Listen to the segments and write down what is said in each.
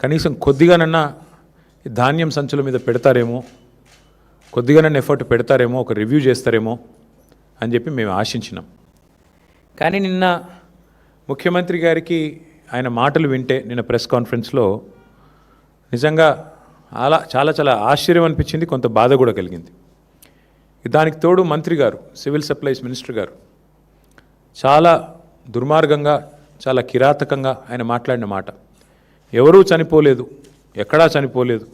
కనీసం కొద్దిగానన్నా ధాన్యం సంచుల మీద పెడతారేమో, కొద్దిగానన్నా ఎఫర్ట్ పెడతారేమో, ఒక రివ్యూ చేస్తారేమో అని చెప్పి మేము ఆశించినాం. కానీ నిన్న ముఖ్యమంత్రి గారికి ఆయన మాటలు వింటే నిన్న ప్రెస్ కాన్ఫరెన్స్లో నిజంగా చాలా చాలా ఆశ్చర్యం అనిపించింది, కొంత బాధ కూడా కలిగింది. దానికి తోడు మంత్రి గారు, సివిల్ సప్లైస్ మినిస్టర్ గారు చాలా దుర్మార్గంగా, చాలా కిరాతకంగా ఆయన మాట్లాడిన మాట, ఎవరూ చనిపోలేదు, ఎక్కడా చనిపోలేదు.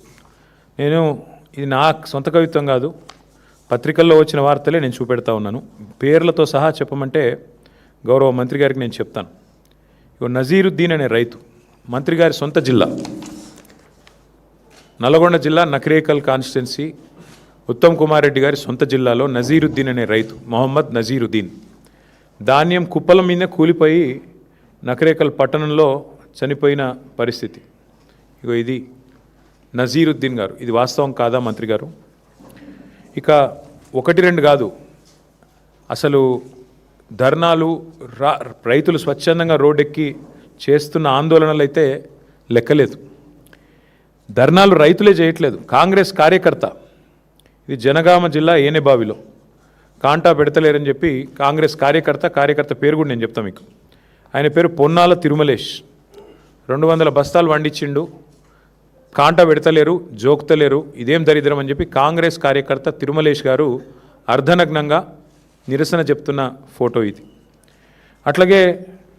ఇది నా సొంత కవిత్వం కాదు, పత్రికల్లో వచ్చిన వార్తలే నేను చూపెడతా ఉన్నాను. పేర్లతో సహా చెప్పమంటే గౌరవ మంత్రి గారికి నేను చెప్తాను. నజీరుద్దీన్ అనే రైతు, మంత్రి గారి సొంత జిల్లా నల్గొండ జిల్లా నకరేకల్ కాన్స్టిట్యున్సీ, ఉత్తమ్ కుమార్ రెడ్డి గారి సొంత జిల్లాలో నజీరుద్దీన్ అనే రైతు, మొహమ్మద్ నజీరుద్దీన్, ధాన్యం కుప్పల మీద కూలిపోయి నకరేకల్ పట్టణంలో చనిపోయిన పరిస్థితి. ఇది నజీరుద్దీన్ గారు. ఇది వాస్తవం కాదా మంత్రి గారు? ఇక 1-2 కాదు, అసలు ధర్నాలు, రైతులు స్వచ్ఛందంగా రోడ్డెక్కి చేస్తున్న ఆందోళనలు అయితే లెక్కలేదు. ధర్నాలు రైతులే చేయట్లేదు, కాంగ్రెస్ కార్యకర్త, ఇది జనగామ జిల్లా ఏనేబావిలో కాంటా పెడతలేరని చెప్పి కాంగ్రెస్ కార్యకర్త పేరు కూడా నేను చెప్తాను మీకు. ఆయన పేరు పొన్నాల తిరుమలేష్. 200 బస్తాలు వండించిండు, కాంటా పెడతలేరు, జోక్తలేరు, ఇదేం దరిద్రం అని చెప్పి కాంగ్రెస్ కార్యకర్త తిరుమలేష్ గారు అర్ధనగ్నంగా నిరసన చెప్తున్న ఫోటో ఇది. అట్లాగే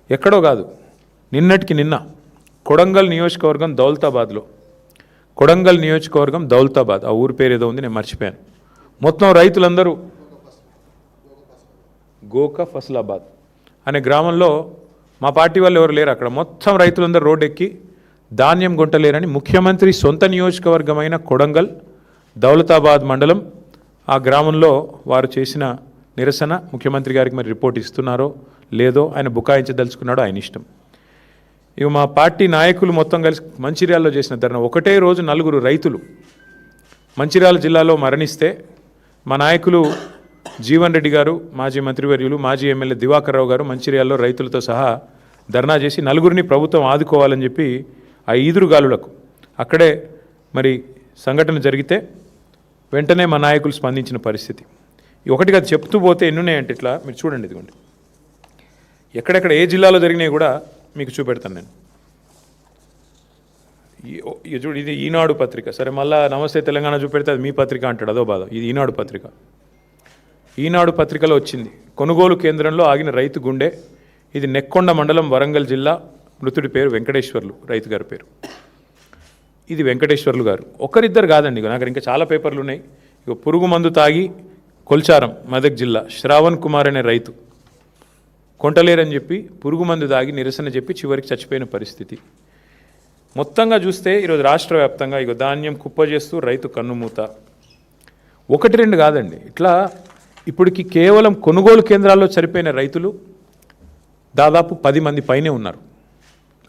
ఎక్కడో కాదు, నిన్నటికి నిన్న కొడంగల్ నియోజకవర్గం దౌలతాబాద్, ఆ ఊరి పేరు ఏదో ఉంది, నేను మర్చిపోయాను. మొత్తం రైతులందరూ గోకా ఫసలాబాద్ అనే గ్రామంలో, మా పార్టీ వాళ్ళు ఎవరు లేరు అక్కడ, మొత్తం రైతులందరూ రోడ్డు ఎక్కి ధాన్యం కొంటలేరని ముఖ్యమంత్రి సొంత నియోజకవర్గమైన కొడంగల్ దౌలతాబాద్ మండలం ఆ గ్రామంలో వారు చేసిన నిరసన ముఖ్యమంత్రి గారికి మరి రిపోర్ట్ ఇస్తున్నారో లేదో, ఆయన బుకాయించదలుచుకున్నాడో ఆయన ఇష్టం. ఇక మా పార్టీ నాయకులు మొత్తం కలిసి మంచిర్యాలలో చేసిన ధర్నా, ఒకటే రోజు 4 రైతులు మంచిర్యాల జిల్లాలో మరణిస్తే మా నాయకులు జీవన్ రెడ్డి గారు, మాజీ మంత్రివర్యులు, మాజీ ఎమ్మెల్యే దివాకర్ రావు గారు మంచిర్యాలలో రైతులతో సహా ధర్నా చేసి 4 ప్రభుత్వం ఆదుకోవాలని చెప్పి ఆ ఈదురుగాలులకు అక్కడే మరి సంఘటన జరిగితే వెంటనే మా నాయకులు స్పందించిన పరిస్థితి. ఒకటిగా చెప్తూ పోతే ఎన్నున్నాయంటే ఇట్లా మీరు చూడండి, ఇదిగోండి ఎక్కడెక్కడ ఏ జిల్లాలో జరిగినాయి కూడా మీకు చూపెడతాను నేను. చూడు, ఇది ఈనాడు పత్రిక. సరే, మళ్ళీ నమస్తే తెలంగాణ చూపెడితే అది మీ పత్రిక అంటాడు, అదో బాధ. ఇది ఈనాడు పత్రిక. ఈనాడు పత్రికలో వచ్చింది, కొనుగోలు కేంద్రంలో ఆగిన రైతు గుండె. ఇది నెక్కొండ మండలం, వరంగల్ జిల్లా. మృతుడి పేరు వెంకటేశ్వర్లు, రైతు గారి పేరు. ఇది వెంకటేశ్వర్లు గారు. ఒకరిద్దరు కాదండి, నాకు ఇంకా చాలా పేపర్లు ఉన్నాయి. ఇక పురుగు మందు తాగి కొల్చారం, మెదక్ జిల్లా, శ్రావణ్ కుమార్ అనే రైతు కొంటలేరని చెప్పి పురుగు మందు తాగి నిరసన చెప్పి చివరికి చచ్చిపోయిన పరిస్థితి. మొత్తంగా చూస్తే ఈరోజు రాష్ట్ర వ్యాప్తంగా ఇక ధాన్యం కుప్ప చేస్తూ రైతు కన్నుమూత. 1-2 కాదండి, ఇట్లా ఇప్పటికి కేవలం కొనుగోలు కేంద్రాల్లో చనిపోయిన రైతులు దాదాపు 10 మంది పైనే ఉన్నారు.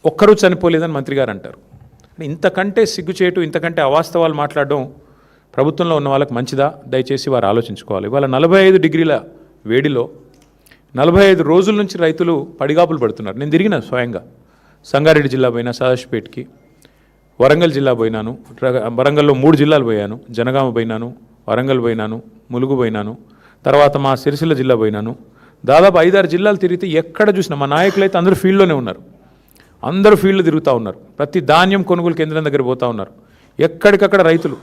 ఒక్కరూ చనిపోలేదని మంత్రి గారు అంటారు. ఇంతకంటే సిగ్గుచేటు, ఇంతకంటే అవాస్తవాలు మాట్లాడడం ప్రభుత్వంలో ఉన్న వాళ్ళకి మంచిదా? దయచేసి వారు ఆలోచించుకోవాలి. ఇవాళ 45 డిగ్రీల వేడిలో 45 రోజుల నుంచి రైతులు పడిగాపులు పడుతున్నారు. నేను తిరిగిన స్వయంగా సంగారెడ్డి జిల్లా పోయినా, సదాశివపేటకి, వరంగల్ జిల్లా పోయినాను, వరంగల్లో 3 జిల్లాలు పోయాను, జనగామ పోయినాను, వరంగల్ పోయినాను, ములుగు పోయినాను, తర్వాత మా సిరిసిల్ల జిల్లా పోయినాను. దాదాపు 5-6 జిల్లాలు తిరిగితే ఎక్కడ చూసినా మా నాయకులు అయితే అందరూ ఫీల్డ్లోనే ఉన్నారు, అందరూ ఫీల్డ్ తిరుగుతూ ఉన్నారు, ప్రతి ధాన్యం కొనుగోలు కేంద్రం దగ్గర పోతూ ఉన్నారు. ఎక్కడికక్కడ రైతులు,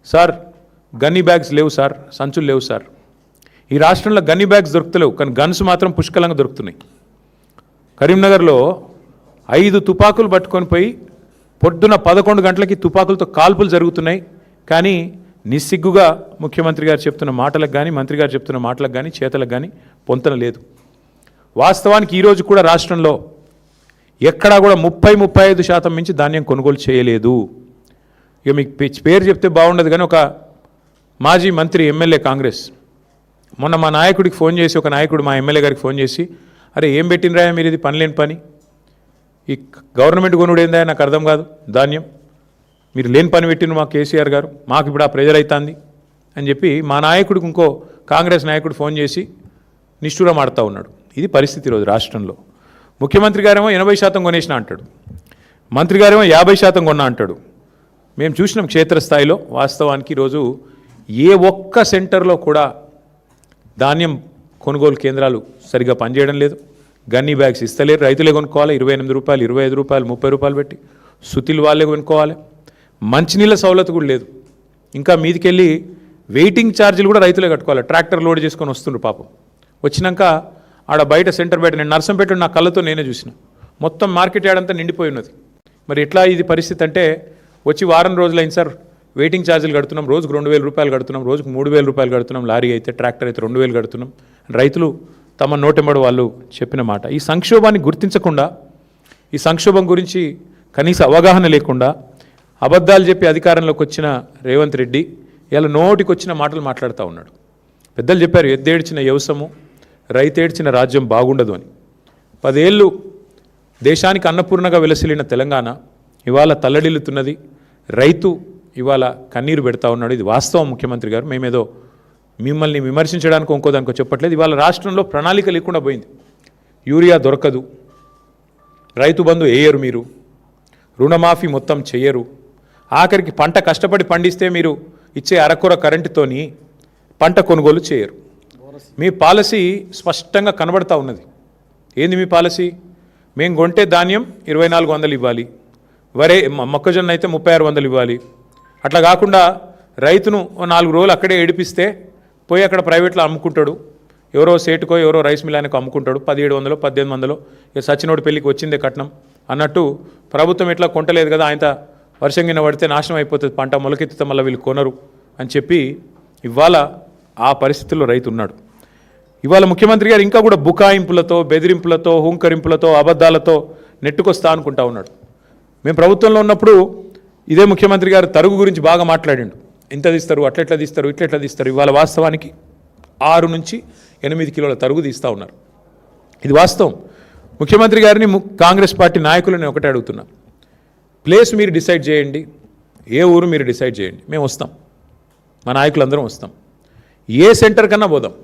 సార్ గన్నీ బ్యాగ్స్ లేవు సార్, సంచులు లేవు సార్. ఈ రాష్ట్రంలో గన్నీ బ్యాగ్స్ దొరుకుతలేవు, కానీ గన్స్ మాత్రం పుష్కలంగా దొరుకుతున్నాయి. కరీంనగర్లో 5 తుపాకులు పట్టుకొని పోయి పొద్దున 11 గంటలకి తుపాకులతో కాల్పులు జరుగుతున్నాయి. కానీ నిస్సిగ్గుగా ముఖ్యమంత్రి గారు చెప్తున్న మాటలకు కానీ, మంత్రి గారు చెప్తున్న మాటలకు కానీ, చేతలకు కానీ పొంతన లేదు. వాస్తవానికి ఈరోజు కూడా రాష్ట్రంలో ఎక్కడా కూడా 30-35% మించి ధాన్యం కొనుగోలు చేయలేదు. ఇక మీకు పేరు చెప్తే బాగుండదు, కానీ ఒక మాజీ మంత్రి, ఎమ్మెల్యే, కాంగ్రెస్, మొన్న మా నాయకుడికి ఫోన్ చేసి, ఒక నాయకుడు మా ఎమ్మెల్యే గారికి ఫోన్ చేసి, అరే ఏం పెట్టినరా మీరు, ఇది పని లేని పని, ఈ గవర్నమెంట్ కొనుడు ఏందా నాకు అర్థం కాదు, ధాన్యం మీరు లేని పని పెట్టిన మా కేసీఆర్ గారు, మాకు ఇప్పుడు ఆ ప్రెజర్ అవుతుంది అని చెప్పి మా నాయకుడికి ఇంకో కాంగ్రెస్ నాయకుడు ఫోన్ చేసి నిష్ఠూరం ఆడుతూ ఉన్నాడు. ఇది పరిస్థితి ఈరోజు రాష్ట్రంలో. ముఖ్యమంత్రి గారేమో 80% కొనేసిన అంటాడు. మంత్రి గారేమో 50% కొన్నా అంటాడు. మేము చూసినాం క్షేత్రస్థాయిలో. వాస్తవానికి ఈరోజు ఏ ఒక్క సెంటర్లో కూడా ధాన్యం కొనుగోలు కేంద్రాలు సరిగా పనిచేయడం లేదు. గన్నీ బ్యాగ్స్ ఇస్తలేరు, రైతులే కొనుక్కోవాలి. 28 రూపాయలు, 25 రూపాయలు, 30 రూపాయలు పెట్టి సుతిలు వాళ్ళే కొనుక్కోవాలి. మంచినీళ్ళ సౌలత్ కూడా లేదు. ఇంకా మీదికెళ్ళి వెయిటింగ్ ఛార్జీలు కూడా రైతులే కట్టుకోవాలి. ట్రాక్టర్ లోడ్ చేసుకొని వస్తుండ్రు పాపం. వచ్చినాక ఆడ బయట సెంటర్ బయట నేను నర్సంపేట నా కళ్ళతో నేనే చూసిన, మొత్తం మార్కెట్ యార్డ్ అంతా నిండిపోయి ఉన్నది. మరి ఎట్లా ఇది పరిస్థితి అంటే, వచ్చి వారం రోజులైంది సార్, వెయిటింగ్ ఛార్జీలు కడుతున్నాం, రోజుకు 2000 రూపాయలు కడుతున్నాం, రోజుకు 3000 రూపాయలు కడుతున్నాం, లారీ అయితే ట్రాక్టర్ అయితే 2000 కడుతున్నాం. రైతులు తమ నోటెంబడి వాళ్ళు చెప్పిన మాట. ఈ సంక్షోభాన్ని గుర్తించకుండా, ఈ సంక్షోభం గురించి కనీస అవగాహన లేకుండా అబద్ధాలు చెప్పి అధికారంలోకి వచ్చిన రేవంత్ రెడ్డి ఇలా నోటికి వచ్చిన మాటలు మాట్లాడుతూ ఉన్నాడు. పెద్దలు చెప్పారు, ఎద్దేడ్చిన వ్యవసము రైతేడ్చిన రాజ్యం బాగుండదు అని. 10 ఏళ్ళు దేశానికి అన్నపూర్ణగా వెలసిల్లిన తెలంగాణ ఇవాళ తల్లడిల్లుతున్నది. రైతు ఇవాళ కన్నీరు పెడతా ఉన్నాడు. ఇది వాస్తవం ముఖ్యమంత్రి గారు. మేమేదో మిమ్మల్ని విమర్శించడానికి ఇంకోదానికో చెప్పట్లేదు. ఇవాళ రాష్ట్రంలో ప్రణాళిక లేకుండా పోయింది. యూరియా దొరకదు, రైతు బంధు వేయరు, మీరు రుణమాఫీ మొత్తం చెయ్యరు, ఆఖరికి పంట కష్టపడి పండిస్తే మీరు ఇచ్చే అరకొర కరెంటుతోని పంట కొనుగోలు చేయరు. మీ పాలసీ స్పష్టంగా కనబడతా ఉన్నది. ఏంది మీ పాలసీ? మేము కొంటే ధాన్యం 2400 ఇవ్వాలి, మొక్కజొన్న అయితే 3600 ఇవ్వాలి. అట్లా కాకుండా రైతును 4 రోజులు అక్కడే ఏడిపిస్తే పోయి అక్కడ ప్రైవేట్లో అమ్ముకుంటాడు. ఎవరో సేటుకో ఎవరో రైస్ మిల్లానికి అమ్ముకుంటాడు. 1700 1800 ఇక సచినోడి పెళ్ళికి వచ్చిందే కట్నం అన్నట్టు. ప్రభుత్వం ఎట్లా కొంటలేదు కదా, ఆయన వర్షం కింద పడితే నాశనం అయిపోతుంది పంట, మొలకెత్తితే మళ్ళీ వీళ్ళు కొనరు అని చెప్పి ఇవాళ ఆ పరిస్థితుల్లో రైతు ఉన్నాడు. ఇవాళ ముఖ్యమంత్రి గారు ఇంకా కూడా బుకాయింపులతో, బెదిరింపులతో, హుంకరింపులతో, అబద్ధాలతో నెట్టుకొస్తా అనుకుంటా ఉన్నాడు. మేము ప్రభుత్వంలో ఉన్నప్పుడు ఇదే ముఖ్యమంత్రి గారు తరుగు గురించి బాగా మాట్లాడిండు. ఇంత తీస్తారు, అట్లెట్లా తీస్తారు, ఇట్లెట్లా తీస్తారు. ఇవాళ వాస్తవానికి 6 నుంచి 8 కిలోల తరుగు తీస్తూ ఉన్నారు. ఇది వాస్తవం. ముఖ్యమంత్రి గారిని కాంగ్రెస్ పార్టీ నాయకులని ఒకటే అడుగుతున్నా, ప్లేస్ మీరు డిసైడ్ చేయండి, ఏ ఊరు మీరు డిసైడ్ చేయండి, మేము వస్తాం, మా నాయకులందరం వస్తాం. ఏ సెంటర్ కన్నా పోదాం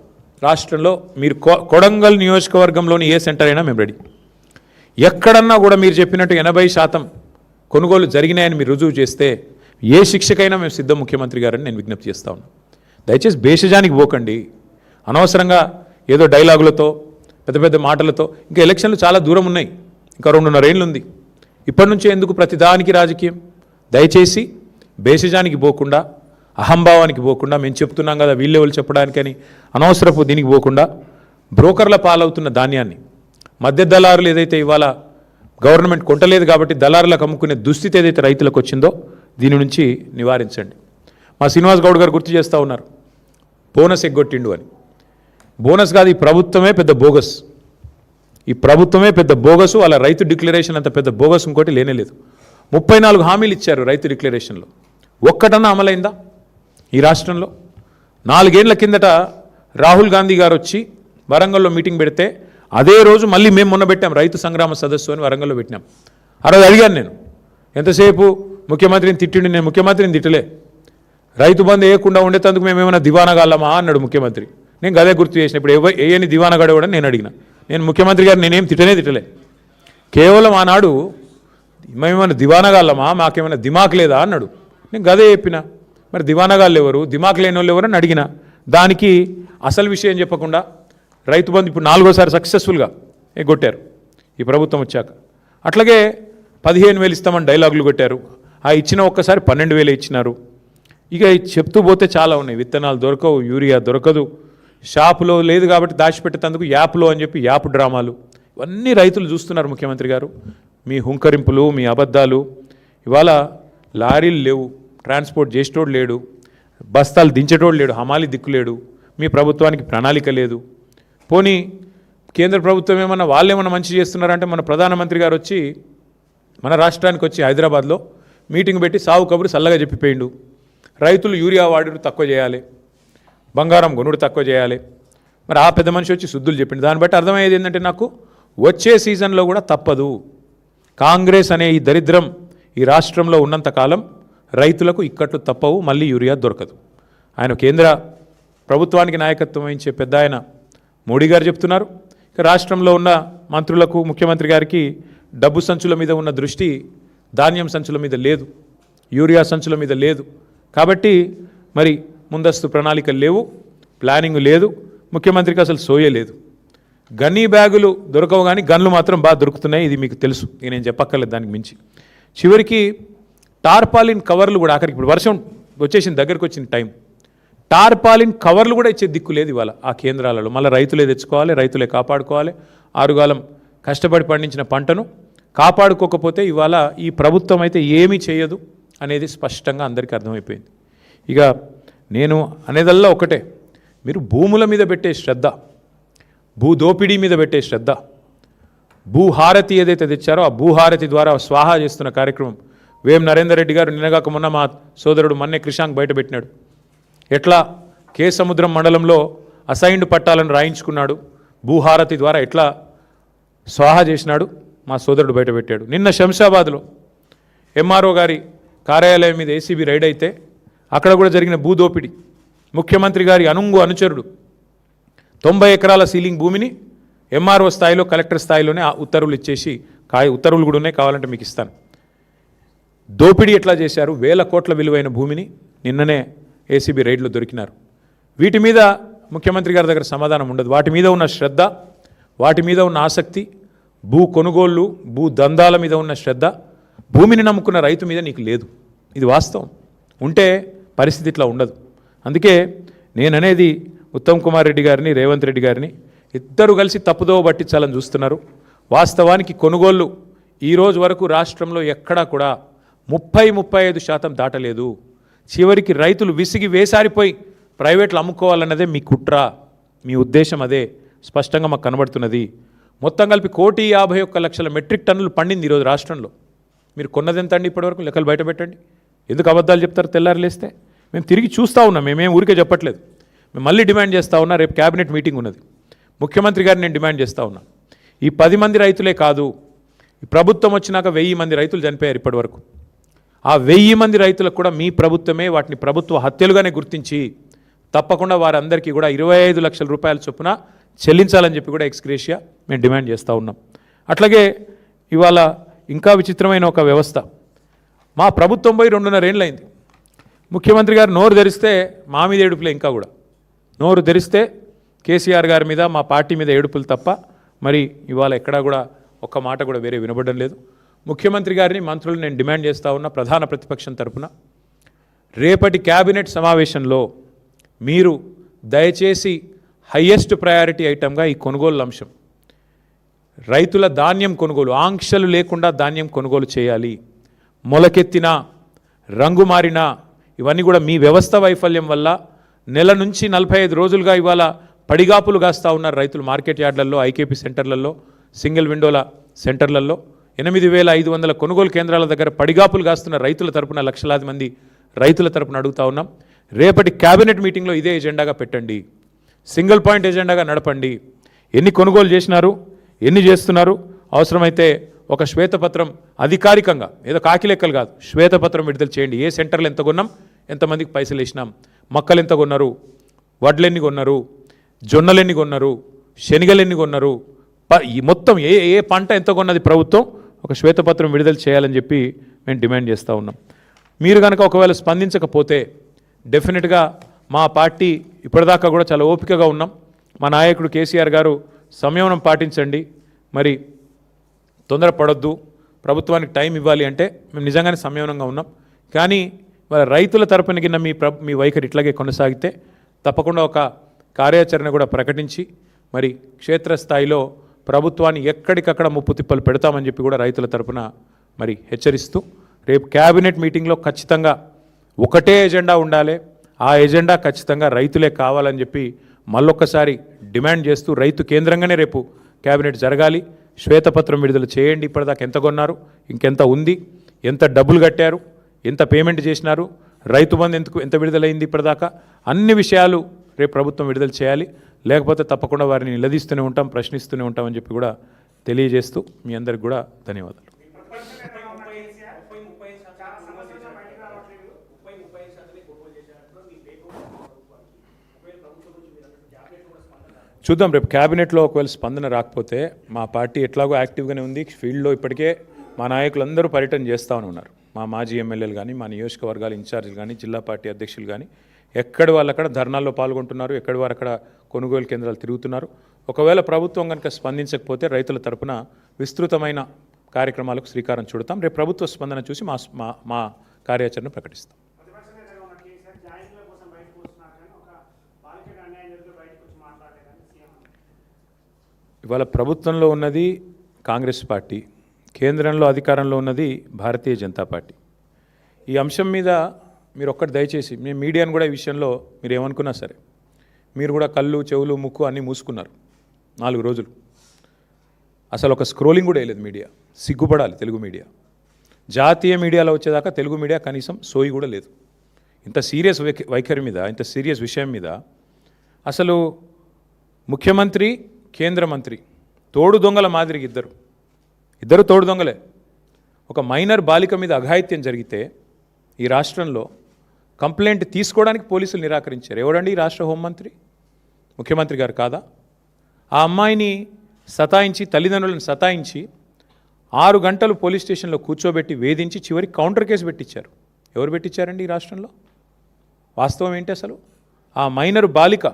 రాష్ట్రంలో. మీరు కొడంగల్ నియోజకవర్గంలోని ఏ సెంటర్ అయినా మేము రెడీ. ఎక్కడన్నా కూడా మీరు చెప్పినట్టు 80% కొనుగోలు జరిగినాయని మీరు రుజువు చేస్తే ఏ శిక్షకైనా మేము సిద్ధం ముఖ్యమంత్రి గారని నేను విజ్ఞప్తి చేస్తా ఉన్నాను. దయచేసి భేషజానికి పోకండి. అనవసరంగా ఏదో డైలాగులతో, పెద్ద పెద్ద మాటలతో. ఇంకా ఎలక్షన్లు చాలా దూరం ఉన్నాయి, ఇంకా 2.5 ఏళ్ళు ఉంది. ఇప్పటి నుంచే ఎందుకు ప్రతిదానికి రాజకీయం? దయచేసి భేషజానికి పోకుండా, అహంభావానికి పోకుండా, మేము చెప్తున్నాం కదా వీళ్ళెవరు చెప్పడానికని అనవసరపు దీనికి పోకుండా, బ్రోకర్ల పాలవుతున్న ధాన్యాన్ని మధ్య దళారులు ఏదైతే ఇవాళ గవర్నమెంట్ కొంటలేదు కాబట్టి దళారులకు అమ్ముకునే దుస్థితి ఏదైతే రైతులకు వచ్చిందో దీని నుంచి నివారించండి. మా శ్రీనివాస్ గౌడ్ గారు గుర్తు చేస్తూ ఉన్నారు, బోనస్ ఎగ్గొట్టిండు అని. బోనస్ కాదు, ఈ ప్రభుత్వమే పెద్ద బోగస్. ఈ ప్రభుత్వమే పెద్ద బోగసు. అలా రైతు డిక్లరేషన్ అంత పెద్ద బోగస్ ఇంకోటి లేనేలేదు. 34 హామీలు ఇచ్చారు రైతు డిక్లరేషన్లో. ఒక్కటన్నా అమలైందా ఈ రాష్ట్రంలో? 4 ఏళ్ల కిందట రాహుల్ గాంధీ గారు వచ్చి వరంగల్లో మీటింగ్ పెడితే అదే రోజు మళ్ళీ మేము మొన్న పెట్టాం రైతు సంగ్రామ సదస్సు అని వరంగల్లో పెట్టినాం. ఆ రోజు అడిగాను నేను, ఎంతసేపు ముఖ్యమంత్రిని తిట్టిండి. నేను ముఖ్యమంత్రిని తిట్టలే. రైతు బంధు వేయకుండా ఉండేందుకు మేము ఏమైనా దివానగాళ్ళమా అన్నాడు ముఖ్యమంత్రి. నేను గదే గుర్తు చేసిన. ఇప్పుడు ఏయని దివానగాడేవాడని నేను అడిగిన. నేను ముఖ్యమంత్రి గారు నేనేం తిట్టలే. కేవలం ఆనాడు మేమేమైనా దివానగాళ్ళమా, మాకేమైనా దిమాక్ లేదా అన్నాడు. నేను గదే చెప్పిన. మరి దివానగాళ్ళు ఎవరు, దిమాక్ లేని వాళ్ళు ఎవరు అని అడిగిన. దానికి అసలు విషయం చెప్పకుండా రైతు బంధు ఇప్పుడు 4వ సారి సక్సెస్ఫుల్గా ఎగ్గొట్టారు ఈ ప్రభుత్వం వచ్చాక. అట్లాగే 15,000 ఇస్తామని డైలాగులు కొట్టారు. ఆ ఇచ్చిన ఒక్కసారి 12,000 ఇచ్చినారు. ఇక చెప్తూ పోతే చాలా ఉన్నాయి. విత్తనాలు దొరకవు, యూరియా దొరకదు, షాపులో లేదు కాబట్టి దాచిపెట్టేందుకు యాప్లో అని చెప్పి యాప్ డ్రామాలు. ఇవన్నీ రైతులు చూస్తున్నారు ముఖ్యమంత్రి గారు. మీ హుంకరింపులు, మీ అబద్ధాలు. ఇవాళ లారీలు లేవు, ట్రాన్స్పోర్ట్ చేసేటోడు లేడు, బస్తాలు దించేటోడు లేడు, హమాలి దిక్కులేడు. మీ ప్రభుత్వానికి ప్రణాళిక లేదు. పోనీ కేంద్ర ప్రభుత్వం ఏమన్నా వాళ్ళేమన్నా మంచి చేస్తున్నారంటే మన ప్రధానమంత్రి గారు వచ్చి మన రాష్ట్రానికి వచ్చి హైదరాబాద్లో మీటింగ్ పెట్టి సావు కబురు చల్లగా చెప్పిపోయిండు. రైతులు యూరియా వాడుడు తక్కువ చేయాలి, బంగారం కొనుడు తక్కువ చేయాలి. మరి ఆ పెద్ద మనిషి వచ్చి శుద్ధులు చెప్పిండు. దాన్ని బట్టి అర్థమయ్యేది ఏంటంటే నాకు వచ్చే సీజన్లో కూడా తప్పదు. కాంగ్రెస్ అనే ఈ దరిద్రం ఈ రాష్ట్రంలో ఉన్నంతకాలం రైతులకు ఇక్కట్లు తప్పవు, మళ్ళీ యూరియా దొరకదు. ఆయన కేంద్ర ప్రభుత్వానికి నాయకత్వం వహించే పెద్ద ఆయన మోడీ గారు చెప్తున్నారు. ఇక రాష్ట్రంలో ఉన్న మంత్రులకు, ముఖ్యమంత్రి గారికి డబ్బు సంచుల మీద ఉన్న దృష్టి ధాన్యం సంచుల మీద లేదు, యూరియా సంచుల మీద లేదు. కాబట్టి మరి ముందస్తు ప్రణాళికలు లేవు, ప్లానింగ్ లేదు, ముఖ్యమంత్రికి అసలు సోయే లేదు. గన్నీ బ్యాగులు దొరకవు కానీ గన్లు మాత్రం బాగా దొరుకుతున్నాయి, ఇది మీకు తెలుసు, ఇక నేను చెప్పక్కర్లేదు దానికి మించి. చివరికి టార్పాలిన్ కవర్లు కూడా ఆఖరికి ఇప్పుడు వర్షం వచ్చేసింది, దగ్గరికి వచ్చిన టైం, టార్పాలిన్ కవర్లు కూడా ఇచ్చే దిక్కు లేదు ఇవాళ ఆ కేంద్రాలలో. మళ్ళీ రైతులే తెచ్చుకోవాలి, రైతులే కాపాడుకోవాలి. ఆరుగాలం కష్టపడి పండించిన పంటను కాపాడుకోకపోతే ఇవాళ ఈ ప్రభుత్వం అయితే ఏమీ చేయదు అనేది స్పష్టంగా అందరికీ అర్థమైపోయింది. ఇక నేను అనేదల్లా ఒకటే, మీరు భూముల మీద పెట్టే శ్రద్ధ, భూదోపిడీ మీద పెట్టే శ్రద్ధ, భూహారతి ఏదైతే తెచ్చారో ఆ భూహారతి ద్వారా స్వాహా చేస్తున్న కార్యక్రమం వేం నరేందర్ రెడ్డి గారు నిన్నగాక మొన్న మా సోదరుడు మన్నే క్రిషాంక్ బయటపెట్టినాడు. ఎట్లా కే సముద్రం మండలంలో అసైన్డ్ పట్టాలను రాయించుకున్నాడు, భూహారతి ద్వారా ఎట్లా స్వాహా చేసినాడు మా సోదరుడు బయటపెట్టాడు. నిన్న శంషాబాద్లో ఎంఆర్ఓ గారి కార్యాలయం మీద ఏసీబీ రైడ్ అయితే అక్కడ కూడా జరిగిన భూదోపిడి, ముఖ్యమంత్రి గారి అనుచరుడు 90 ఎకరాల సీలింగ్ భూమిని ఎంఆర్ఓ స్థాయిలో కలెక్టర్ స్థాయిలోనే ఉత్తర్వులు ఇచ్చేసి ఉత్తర్వులు కూడా ఉన్నాయి, కావాలంటే మీకు ఇస్తాను. దోపిడీ ఎట్లా చేశారు, 1000 కోట్ల విలువైన భూమిని నిన్ననే ఏసీబీ రైడ్లో దొరికినారు. వీటి మీద ముఖ్యమంత్రి గారి దగ్గర సమాధానం ఉండదు. వాటి మీద ఉన్న శ్రద్ధ, వాటి మీద ఉన్న ఆసక్తి, భూ కొనుగోళ్ళు, భూ దందాల మీద ఉన్న శ్రద్ధ భూమిని నమ్ముకున్న రైతు మీద నీకు లేదు. ఇది వాస్తవం. ఉంటే పరిస్థితి ఇట్లా ఉండదు. అందుకే నేననేది ఉత్తమ్ కుమార్ రెడ్డి గారిని, రేవంత్ రెడ్డి గారిని ఇద్దరు కలిసి తప్పుదోవ పట్టించాలని చూస్తున్నారు. వాస్తవానికి కొనుగోళ్ళు ఈరోజు వరకు రాష్ట్రంలో ఎక్కడా కూడా 30-35% దాటలేదు. చివరికి రైతులు విసిగి వేసారిపోయి ప్రైవేట్లు అమ్ముకోవాలన్నదే మీ కుట్ర, మీ ఉద్దేశం అదే స్పష్టంగా మాకు కనబడుతున్నది. మొత్తం కలిపి 1,51,00,000 మెట్రిక్ టన్నులు పండింది ఈరోజు రాష్ట్రంలో. మీరు కొన్నది ఎంత అండి ఇప్పటివరకు? లెక్కలు బయట పెట్టండి. ఎందుకు అబద్ధాలు చెప్తారు తెల్లారి లేస్తే? మేము తిరిగి చూస్తూ ఉన్నాం, మేమేం ఊరికే చెప్పట్లేదు. మేము మళ్ళీ డిమాండ్ చేస్తూ ఉన్నా, రేపు క్యాబినెట్ మీటింగ్ ఉన్నది, ముఖ్యమంత్రి గారిని నేను డిమాండ్ చేస్తూ ఉన్నా. ఈ 10 మంది రైతులే కాదు, ఈ ప్రభుత్వం వచ్చినాక 1000 మంది రైతులు చనిపోయారు ఇప్పటివరకు. ఆ 1000 మంది రైతులకు కూడా మీ ప్రభుత్వమే వాటిని ప్రభుత్వ హత్యలుగానే గుర్తించి తప్పకుండా వారందరికీ కూడా 25 లక్షల రూపాయల చొప్పున చెల్లించాలని చెప్పి కూడా ఎక్స్గ్రేషియా మేము డిమాండ్ చేస్తూ ఉన్నాం. అట్లాగే ఇవాళ ఇంకా విచిత్రమైన ఒక వ్యవస్థ, మా ప్రభుత్వం పోయి 2.5 ఏళ్ళు అయింది. ముఖ్యమంత్రి గారు నోరు తెరిస్తే మా మీద ఏడుపులే, ఇంకా కూడా నోరు తెరిస్తే కేసీఆర్ గారి మీద, మా పార్టీ మీద ఏడుపులు తప్ప మరి ఇవాళ ఎక్కడా కూడా ఒక్క మాట కూడా వేరే వినబడడం లేదు. ముఖ్యమంత్రి గారిని, మంత్రులు నేను డిమాండ్ చేస్తూ ఉన్నా ప్రధాన ప్రతిపక్షం తరపున, రేపటి క్యాబినెట్ సమావేశంలో మీరు దయచేసి హయ్యెస్ట్ ప్రయారిటీ ఐటమ్గా ఈ కొనుగోలు అంశం, రైతుల ధాన్యం కొనుగోలు, ఆంక్షలు లేకుండా ధాన్యం కొనుగోలు చేయాలి. మొలకెత్తిన, రంగు మారిన ఇవన్నీ కూడా మీ వ్యవస్థ వైఫల్యం వల్ల నెల నుంచి 45 రోజులుగా ఇవాళ పడిగాపులు కాస్తూ ఉన్నారు రైతులు. మార్కెట్ యార్డ్లలో, ఐకేపీ సెంటర్లలో, సింగిల్ విండోల సెంటర్లలో 8,500 కొనుగోలు కేంద్రాల దగ్గర పడిగాపులు కాస్తున్న రైతుల తరపున, లక్షలాది మంది రైతుల తరపున అడుగుతా ఉన్నాం. రేపటి క్యాబినెట్ మీటింగ్లో ఇదే ఎజెండాగా పెట్టండి, సింగిల్ పాయింట్ ఎజెండాగా నడపండి. ఎన్ని కొనుగోలు చేసినారు, ఎన్ని చేస్తున్నారు, అవసరమైతే ఒక శ్వేతపత్రం అధికారికంగా, ఏదో కాకి లెక్కలు కాదు, శ్వేతపత్రం విడుదల చేయండి. ఏ సెంటర్లు ఎంత కొన్నాం, ఎంతమందికి పైసలు వేసినాం, మొక్కలు ఎంత కొన్నారు, వడ్లు ఎన్ని కొన్నారు, జొన్నలు ఎన్ని కొన్నారు, శనగలు ఎన్ని కొన్నారు, ఈ మొత్తం ఏ పంట ఎంత కొన్నది ప్రభుత్వం, ఒక శ్వేతపత్రం విడుదల చేయాలని చెప్పి మేము డిమాండ్ చేస్తూ ఉన్నాం. మీరు కనుక ఒకవేళ స్పందించకపోతే డెఫినెట్గా మా పార్టీ ఇప్పటిదాకా కూడా చాలా ఓపికగా ఉన్నాం. మా నాయకుడు కేసీఆర్ గారు సంయమనం పాటించండి, మరి తొందరపడొద్దు, ప్రభుత్వానికి టైం ఇవ్వాలి అంటే మేము నిజంగానే సంయమనంగా ఉన్నాం. కానీ వాళ్ళ రైతుల తరపున కింద మీ వైఖరి ఇట్లాగే కొనసాగితే తప్పకుండా ఒక కార్యాచరణ కూడా ప్రకటించి మరి క్షేత్రస్థాయిలో ప్రభుత్వాన్ని ఎక్కడికక్కడ ముప్పు తిప్పలు పెడతామని చెప్పి కూడా రైతుల తరపున మరి హెచ్చరిస్తూ, రేపు క్యాబినెట్ మీటింగ్లో ఖచ్చితంగా ఒకటే ఎజెండా ఉండాలి, ఆ ఎజెండా ఖచ్చితంగా రైతులే కావాలని చెప్పి మళ్ళొక్కసారి డిమాండ్ చేస్తూ, రైతు కేంద్రంగానే రేపు క్యాబినెట్ జరగాలి. శ్వేతపత్రం విడుదల చేయండి, ఇప్పటిదాకా ఎంత కొన్నారు, ఇంకెంత ఉంది, ఎంత డబ్బులు కట్టారు, ఎంత పేమెంట్ చేసినారు, రైతు బంధు ఎంత విడుదలైంది ఇప్పటిదాకా, అన్ని విషయాలు రేపు ప్రభుత్వం విడుదల చేయాలి. లేకపోతే తప్పకుండా వారిని నిలదీస్తూనే ఉంటాం, ప్రశ్నిస్తూనే ఉంటామని చెప్పి కూడా తెలియజేస్తూ మీ అందరికి కూడా ధన్యవాదాలు. చూద్దాం, రేపు క్యాబినెట్లో ఒకవేళ స్పందన రాకపోతే మా పార్టీ ఎట్లాగో యాక్టివ్గానే ఉంది. ఫీల్డ్లో ఇప్పటికే మా నాయకులందరూ పర్యటన చేస్తూనే ఉన్నారు. మా మాజీ ఎమ్మెల్యేలు కానీ, మా నియోజకవర్గాల ఇన్ఛార్జీలు కానీ, జిల్లా పార్టీ అధ్యక్షులు కానీ ఎక్కడి వాళ్ళు అక్కడ ధర్నాల్లో పాల్గొంటున్నారు, ఎక్కడి వారు అక్కడ కొనుగోలు కేంద్రాలు తిరుగుతున్నారు. ఒకవేళ ప్రభుత్వం కనుక స్పందించకపోతే రైతుల తరపున విస్తృతమైన కార్యక్రమాలకు శ్రీకారం చుడతాం. రేపు ప్రభుత్వ స్పందన చూసి మా కార్యాచరణ ప్రకటిస్తాం. ఇవాళ ప్రభుత్వంలో ఉన్నది కాంగ్రెస్ పార్టీ, కేంద్రంలో అధికారంలో ఉన్నది భారతీయ జనతా పార్టీ. ఈ అంశం మీద మీరు ఒక్కటి దయచేసి, మేము మీడియాను కూడా ఈ విషయంలో మీరు ఏమనుకున్నా సరే, మీరు కూడా కళ్ళు చెవులు ముక్కు అన్నీ మూసుకున్నారు 4 రోజులు. అసలు ఒక స్క్రోలింగ్ కూడా వేయలేదు మీడియా. సిగ్గుపడాలి తెలుగు మీడియా. జాతీయ మీడియాలో వచ్చేదాకా తెలుగు మీడియా కనీసం సోయి కూడా లేదు. ఇంత సీరియస్ వైఖరి మీద, ఇంత సీరియస్ విషయం మీద అసలు ముఖ్యమంత్రి, కేంద్ర మంత్రి తోడు దొంగల మాదిరిగా ఇద్దరు తోడు దొంగలే. ఒక మైనర్ బాలిక మీద అఘాయిత్యం జరిగితే ఈ రాష్ట్రంలో కంప్లైంట్ తీసుకోవడానికి పోలీసులు నిరాకరించారు. ఎవడండి ఈ రాష్ట్ర హోంమంత్రి? ముఖ్యమంత్రి గారు కాదా? ఆ అమ్మాయిని సతాయించి, తల్లిదండ్రులను సతాయించి 6 గంటలు పోలీస్ స్టేషన్లో కూర్చోబెట్టి వేధించి చివరికి కౌంటర్ కేసు పెట్టించారు. ఎవరు పెట్టించారండి ఈ రాష్ట్రంలో? వాస్తవం ఏంటి అసలు? ఆ మైనర్ బాలిక,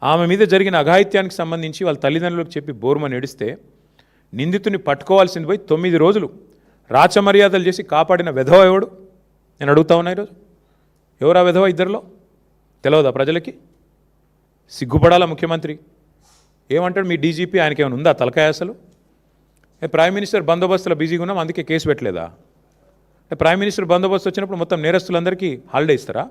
ఆమె మీద జరిగిన అఘాయిత్యానికి సంబంధించి వాళ్ళ తల్లిదండ్రులకు చెప్పి బోర్మని ఏడిస్తే నిందితుని పట్టుకోవాల్సింది పోయి 9 రోజులు రాచమర్యాదలు చేసి కాపాడిన వెధవ ఎవడు? నేను అడుగుతా ఉన్నా ఈరోజు. ఎవరా వెధవ? ఇద్దరిలో తెలియదా ప్రజలకి? సిగ్గుపడాలా ముఖ్యమంత్రి? ఏమంటాడు మీ డీజీపీ? ఆయనకి ఏమైనా ఉందా తలకాయ అసలు? ప్రైమ్ మినిస్టర్ బందోబస్తులో బిజీగా ఉన్నాం అందుకే కేసు పెట్టలేదా? ప్రైమ్ మినిస్టర్ బందోబస్తు వచ్చినప్పుడు మొత్తం నేరస్తులందరికీ హాలిడే ఇస్తారా?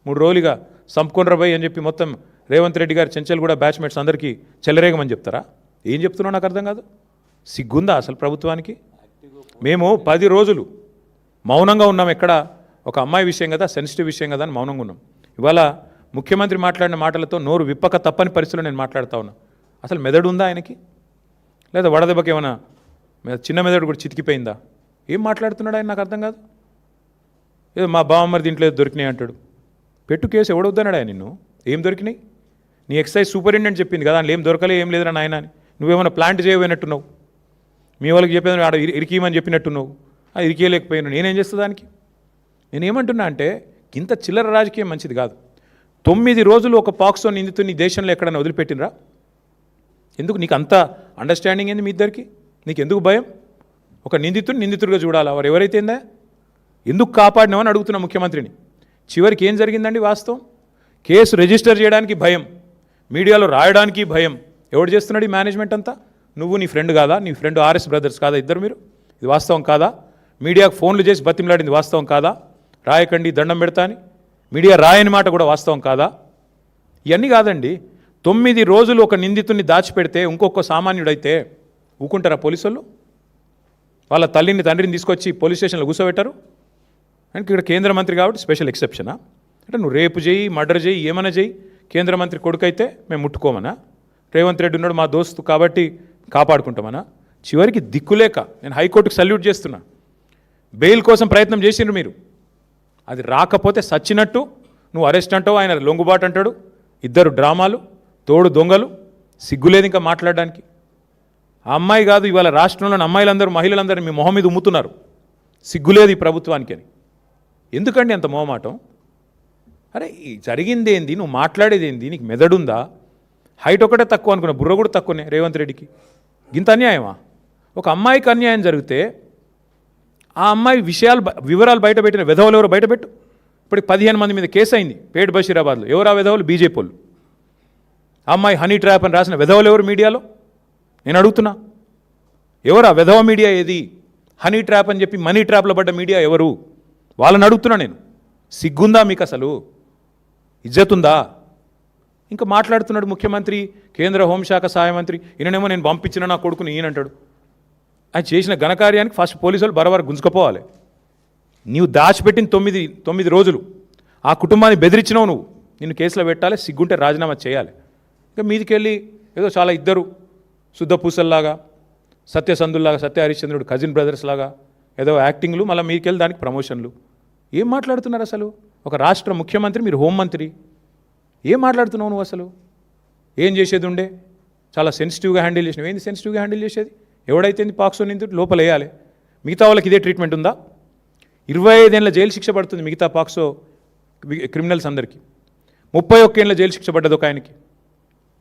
3 రోజులుగా సంపుకొనరా అని చెప్పి మొత్తం రేవంత్ రెడ్డి గారు చెంచల్ కూడా బ్యాచ్మేట్స్ అందరికీ చెలరేగమని చెప్తారా? ఏం చెప్తున్నావు నాకు అర్థం కాదు. సిగ్గుందా అసలు ప్రభుత్వానికి? మేము 10 రోజులు మౌనంగా ఉన్నాం. ఎక్కడ ఒక అమ్మాయి విషయం కదా, సెన్సిటివ్ విషయం కదా అని మౌనంగా ఉన్నాం. ఇవాళ ముఖ్యమంత్రి మాట్లాడిన మాటలతో నోరు విప్పక తప్పని పరిస్థితిలో నేను మాట్లాడుతూ ఉన్నా. అసలు మెదడు ఉందా ఆయనకి? లేదా వడదెబ్బకి ఏమైనా చిన్న మెదడు కూడా చితికిపోయిందా? ఏం మాట్లాడుతున్నాడు ఆయన? నాకు అర్థం కాదు. ఏదో మా బావమ్మరి దీంట్లో ఏదో దొరికినాయి అంటాడు. పెట్టు కేసు ఎవడొద్దన్నాడు ఆయన నిన్ను? ఏం దొరికినాయి? నీ ఎక్సైజ్ సూపరింటెండెంట్ చెప్పింది కదా, అందులో ఏం దొరకలే, ఏం లేదురా నాయన అని. నువ్వేమైనా ప్లాంట్ చేయబోయినట్టున్నావు. మీ వాళ్ళకి చెప్పేది ఆడ ఇరికీయమని చెప్పినట్టున్నావు. అది ఇరికేయలేకపోయాను. నేనేం చేస్తా దానికి? నేనేమంటున్నా అంటే ఇంత చిల్లర రాజకీయం మంచిది కాదు. 9 రోజులు ఒక పాక్సో నిందితుని దేశంలో ఎక్కడైనా వదిలిపెట్టినరా? ఎందుకు నీకు అంత అండర్స్టాండింగ్ ఏంది మీ ఇద్దరికి? నీకు ఎందుకు భయం? ఒక నిందితుడిగా చూడాలా? వారు ఎవరైతేందా? ఎందుకు కాపాడినామని అడుగుతున్నా ముఖ్యమంత్రిని. చివరికి ఏం జరిగిందండి వాస్తవం? కేసు రిజిస్టర్ చేయడానికి భయం, మీడియాలో రాయడానికి భయం. ఎవడు చేస్తున్నాడు ఈ మేనేజ్మెంట్ అంతా? నువ్వు, నీ ఫ్రెండ్ కాదా? నీ ఫ్రెండ్ ఆర్ఎస్ బ్రదర్స్ కాదా ఇద్దరు మీరు? ఇది వాస్తవం కాదా? మీడియాకు ఫోన్లు చేసి బతిమలాడింది వాస్తవం కాదా? రాయకండి దండం పెడతా అని మీడియా రాయని మాట కూడా వాస్తవం కాదా? ఇవన్నీ కాదండి. 9 రోజులు ఒక నిందితుడిని దాచిపెడితే ఇంకొక సామాన్యుడైతే ఊకుంటారా పోలీసులు? వాళ్ళ తల్లిని తండ్రిని తీసుకొచ్చి పోలీస్ స్టేషన్లో కూర్చోబెట్టారు. అంటే ఇక్కడ కేంద్ర మంత్రి కాబట్టి స్పెషల్ ఎక్సెప్షనా? అంటే నువ్వు రేపు చేయి, మర్డర్ చేయి, ఏమైనా చేయి, కేంద్ర మంత్రి కొడుకైతే మేము ముట్టుకోమనా? రేవంత్ రెడ్డి ఉన్నాడు మా దోస్తు కాబట్టి కాపాడుకుంటామనా? చివరికి దిక్కులేక నేను హైకోర్టుకు సల్యూట్ చేస్తున్నా. బెయిల్ కోసం ప్రయత్నం చేసిండ్రు మీరు. అది రాకపోతే సచ్చినట్టు నువ్వు అరెస్ట్ అంటావు, ఆయన లొంగుబాటు అంటాడు. ఇద్దరు డ్రామాలు, తోడు దొంగలు. సిగ్గులేదు ఇంకా మాట్లాడడానికి. ఆ అమ్మాయి కాదు, ఇవాళ రాష్ట్రంలోని అమ్మాయిలందరూ, మహిళలందరూ మీ మొహం మీద ఉమ్ముతున్నారు. సిగ్గులేదు ఈ ప్రభుత్వానికి అని. ఎందుకండి అంత మొహమాటం? అరే జరిగింది ఏంది? నువ్వు మాట్లాడేది ఏంది? నీకు మెదడుందా? హైట్ ఒకటే తక్కువ అనుకున్నా, బుర్ర కూడా తక్కువనే రేవంత్ రెడ్డికి. ఇంత అన్యాయమా? ఒక అమ్మాయికి అన్యాయం జరిగితే ఆ అమ్మాయి వివరాలు బయటపెట్టిన వెధవలు ఎవరు బయటపెట్టు. ఇప్పటికి 15 మంది మీద కేసు అయింది పేట్ బషీరాబాద్లో. ఎవరు ఆ వెధవలు? బీజేపీ వాళ్ళు. ఆ అమ్మాయి హనీ ట్రాప్ అని రాసిన వెధవలు ఎవరు మీడియాలో? నేను అడుగుతున్నా, ఎవరు ఆ వెధవ మీడియా? ఏది హనీ ట్రాప్ అని చెప్పి మనీ ట్రాప్లో పడ్డ మీడియా ఎవరు? వాళ్ళని అడుగుతున్నా నేను. సిగ్గుందా మీకు అసలు? ఇజ్జతుందా? ఇంకా మాట్లాడుతున్నాడు ముఖ్యమంత్రి, కేంద్ర హోంశాఖ సహాయ మంత్రి. ఈయననేమో నేను పంపించిన నా కొడుకుని ఈయనంటాడు. ఆయన చేసిన ఘనకార్యానికి ఫస్ట్ పోలీసులు బరబర గుంజుకపోవాలి. నీవు దాచిపెట్టిన 9 రోజులు ఆ కుటుంబాన్ని బెదిరించినావు నువ్వు. నిన్ను కేసులో పెట్టాలి, సిగ్గుంటే రాజీనామా చేయాలి. ఇంకా మీదికెళ్ళి ఏదో చాలా ఇద్దరు శుద్ధ పూసల్లాగా, సత్యసంధుల్లాగా, సత్య హరిశ్చంద్రుడు కజిన్ బ్రదర్స్ లాగా ఏదో యాక్టింగ్లు, మళ్ళీ మీదికెళ్ళి దానికి ప్రమోషన్లు. ఏం మాట్లాడుతున్నారు అసలు? ఒక రాష్ట్ర ముఖ్యమంత్రి, మీరు హోంమంత్రి. ఏం మాట్లాడుతున్నావు నువ్వు అసలు? ఏం చేసేది ఉండే? చాలా సెన్సిటివ్గా హ్యాండిల్ చేసినావు. ఏంది సెన్సిటివ్గా హ్యాండిల్ చేసేది? ఎవడైతే పాక్సో నిందితుడు లోపల వేయాలి. మిగతా వాళ్ళకి ఇదే ట్రీట్మెంట్ ఉందా? 25 ఏళ్ళ జైలు శిక్ష పడుతుంది మిగతా పాక్సో క్రిమినల్స్ అందరికీ, 31 ఏళ్ళ జైలు శిక్ష పడ్డది ఒక ఆయనకి.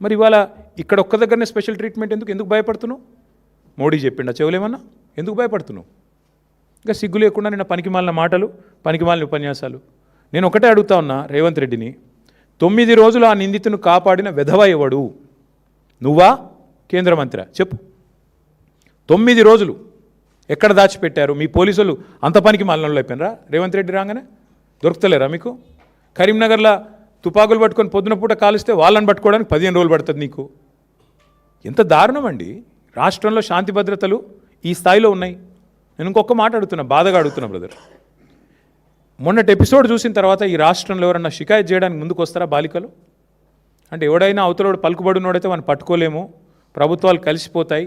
మరి ఇవాళ ఇక్కడ ఒక్క దగ్గరనే స్పెషల్ ట్రీట్మెంట్ ఎందుకు భయపడుతున్నావు? మోడీ చెప్పిండా చెవులేమన్నా? ఎందుకు భయపడుతున్నావు? ఇంకా సిగ్గు లేకుండా నిన్న పనికిమాలిన మాటలు, పనికిమాలిన ఉపన్యాసాలు. నేను ఒకటే అడుగుతా ఉన్నా రేవంత్ రెడ్డిని, 9 రోజులు ఆ నిందితును కాపాడిన వెధవ ఎవడు? నువ్వా కేంద్ర మంత్రి? చెప్పు. 9 రోజులు ఎక్కడ దాచిపెట్టారు? మీ పోలీసులు అంత పనికి మాలినోళ్ళు అయిపోయినరా? రేవంత్ రెడ్డి రాగానే దొరుకుతలేరా మీకు? కరీంనగర్లో తుపాకులు పట్టుకొని పొద్దున పూట కాలిస్తే వాళ్ళని పట్టుకోవడానికి 15 రోజులు పడుతుంది నీకు. ఎంత దారుణం అండి! రాష్ట్రంలో శాంతి భద్రతలు ఈ స్థాయిలో ఉన్నాయి. నేను ఇంకొక మాట అడుగుతున్నా, బాధగా అడుగుతున్నా బ్రదర్. మొన్నటి ఎపిసోడ్ చూసిన తర్వాత ఈ రాష్ట్రంలో ఎవరన్నా షికాయత్ చేయడానికి ముందుకు వస్తారా బాలికలు? అంటే ఎవడైనా అవతలోడు పలుకుబడినోడైతే వాడిని పట్టుకోలేము, ప్రభుత్వాలు కలిసిపోతాయి.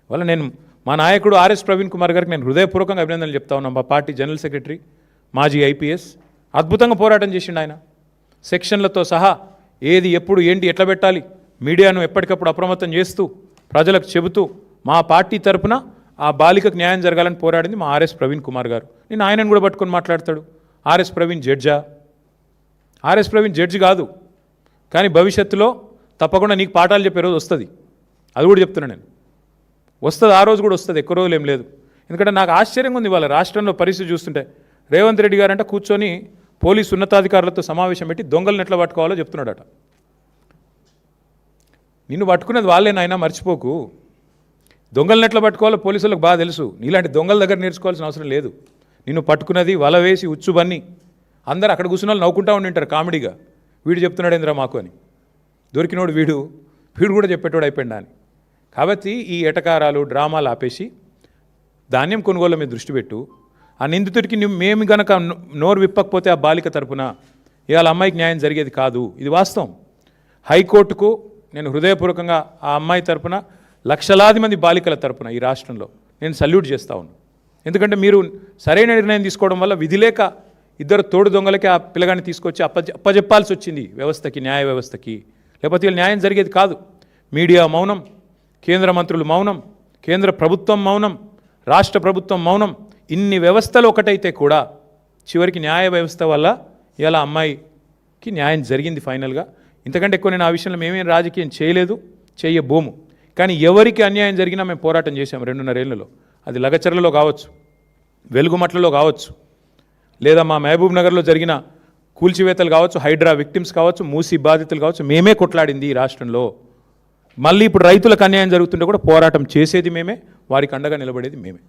వల్ల నేను మా నాయకుడు ఆర్ఎస్ ప్రవీణ్ కుమార్ గారికి నేను హృదయపూర్వకంగా అభినందనలు చెప్తా ఉన్నాను. మా పార్టీ జనరల్ సెక్రటరీ, మాజీ ఐపీఎస్, అద్భుతంగా పోరాటం చేసిండు ఆయన. సెక్షన్లతో సహా ఏది ఎప్పుడు ఏంటి ఎట్లా పెట్టాలి మీడియాను ఎప్పటికప్పుడు అప్రమత్తం చేస్తూ ప్రజలకు చెబుతూ మా పార్టీ తరపున ఆ బాలికకు న్యాయం జరగాలని పోరాడింది మా ఆర్ఎస్ ప్రవీణ్ కుమార్ గారు. నేను ఆయనను కూడా పట్టుకొని మాట్లాడతాడు. ఆర్ఎస్ ప్రవీణ్ జడ్జా? ఆర్ఎస్ ప్రవీణ్ జడ్జి కాదు, కానీ భవిష్యత్తులో తప్పకుండా నీకు పాఠాలు చెప్పే రోజు వస్తుంది. అది కూడా చెప్తున్నా నేను, వస్తుంది. ఆ రోజు కూడా వస్తుంది, ఎక్కువ రోజులు ఏం లేదు. ఎందుకంటే నాకు ఆశ్చర్యంగా ఉంది ఇవాళ రాష్ట్రంలో పరిస్థితి చూస్తుంటే. రేవంత్ రెడ్డి గారు అంటే కూర్చొని పోలీసు ఉన్నతాధికారులతో సమావేశం పెట్టి దొంగలను ఎట్లా పట్టుకోవాలో చెప్తున్నాడట. నిన్ను పట్టుకునేది వాళ్ళే నాయనా, మర్చిపోకు. దొంగలను ఎట్లా పట్టుకోవాలో పోలీసులకు బాగా తెలుసు. నీలాంటి దొంగల దగ్గర నేర్చుకోవాల్సిన అవసరం లేదు. నిన్ను పట్టుకున్నది వల వేసి ఉచ్చుబన్ని అందరు అక్కడ కూర్చున్న వాళ్ళు నవ్వుకుంటా ఉండింటారు కామెడీగా, వీడు చెప్తున్నాడు ఏంద్రా మాకు అని. దొరికినోడు వీడు కూడా చెప్పేటోడు అయిపోయిందా అని. కాబట్టి ఈ ఎటకారాలు డ్రామాలు ఆపేసి ధాన్యం కొనుగోలు మీద దృష్టి పెట్టు. ఆ నిందితుడికి మేము గనక నోరు విప్పకపోతే ఆ బాలిక తరపున ఇవాళ అమ్మాయికి న్యాయం జరిగేది కాదు. ఇది వాస్తవం. హైకోర్టుకు నేను హృదయపూర్వకంగా ఆ అమ్మాయి తరపున, లక్షలాది మంది బాలికల తరపున ఈ రాష్ట్రంలో నేను సల్యూట్ చేస్తా ఉన్నాను. ఎందుకంటే మీరు సరైన నిర్ణయం తీసుకోవడం వల్ల విధి లేక ఇద్దరు తోడు దొంగలకి ఆ పిల్లగాన్ని తీసుకొచ్చి అప్పజెప్పాల్సి వచ్చింది వ్యవస్థకి, న్యాయ వ్యవస్థకి. లేకపోతే వీళ్ళు న్యాయం జరిగేది కాదు. మీడియా మౌనం, కేంద్ర మంత్రులు మౌనం, కేంద్ర ప్రభుత్వం మౌనం, రాష్ట్ర ప్రభుత్వం మౌనం. ఇన్ని వ్యవస్థలు ఒకటైతే కూడా చివరికి న్యాయ వ్యవస్థ వల్ల ఇలా అమ్మాయికి న్యాయం జరిగింది ఫైనల్గా. ఇంతకంటే ఎక్కువ నేను ఆ విషయంలో మేమేం రాజకీయం చేయలేదు, చేయబోము. కానీ ఎవరికి అన్యాయం జరిగినా మేము పోరాటం చేశాము 2.5 ఏళ్లలో. అది లగచర్లలో కావచ్చు, వెలుగుమట్లలో కావచ్చు, లేదా మా మహబూబ్ నగర్లో జరిగిన కూల్చివేతలు కావచ్చు, హైడ్రా విక్టిమ్స్ కావచ్చు, మూసీ బాధితులు కావచ్చు. మేమే కొట్లాడింది ఈ రాష్ట్రంలో. మళ్ళీ ఇప్పుడు రైతులకు అన్యాయం జరుగుతుంటే కూడా పోరాటం చేసేది మేమే, వారికి అండగా నిలబడేది మేమే.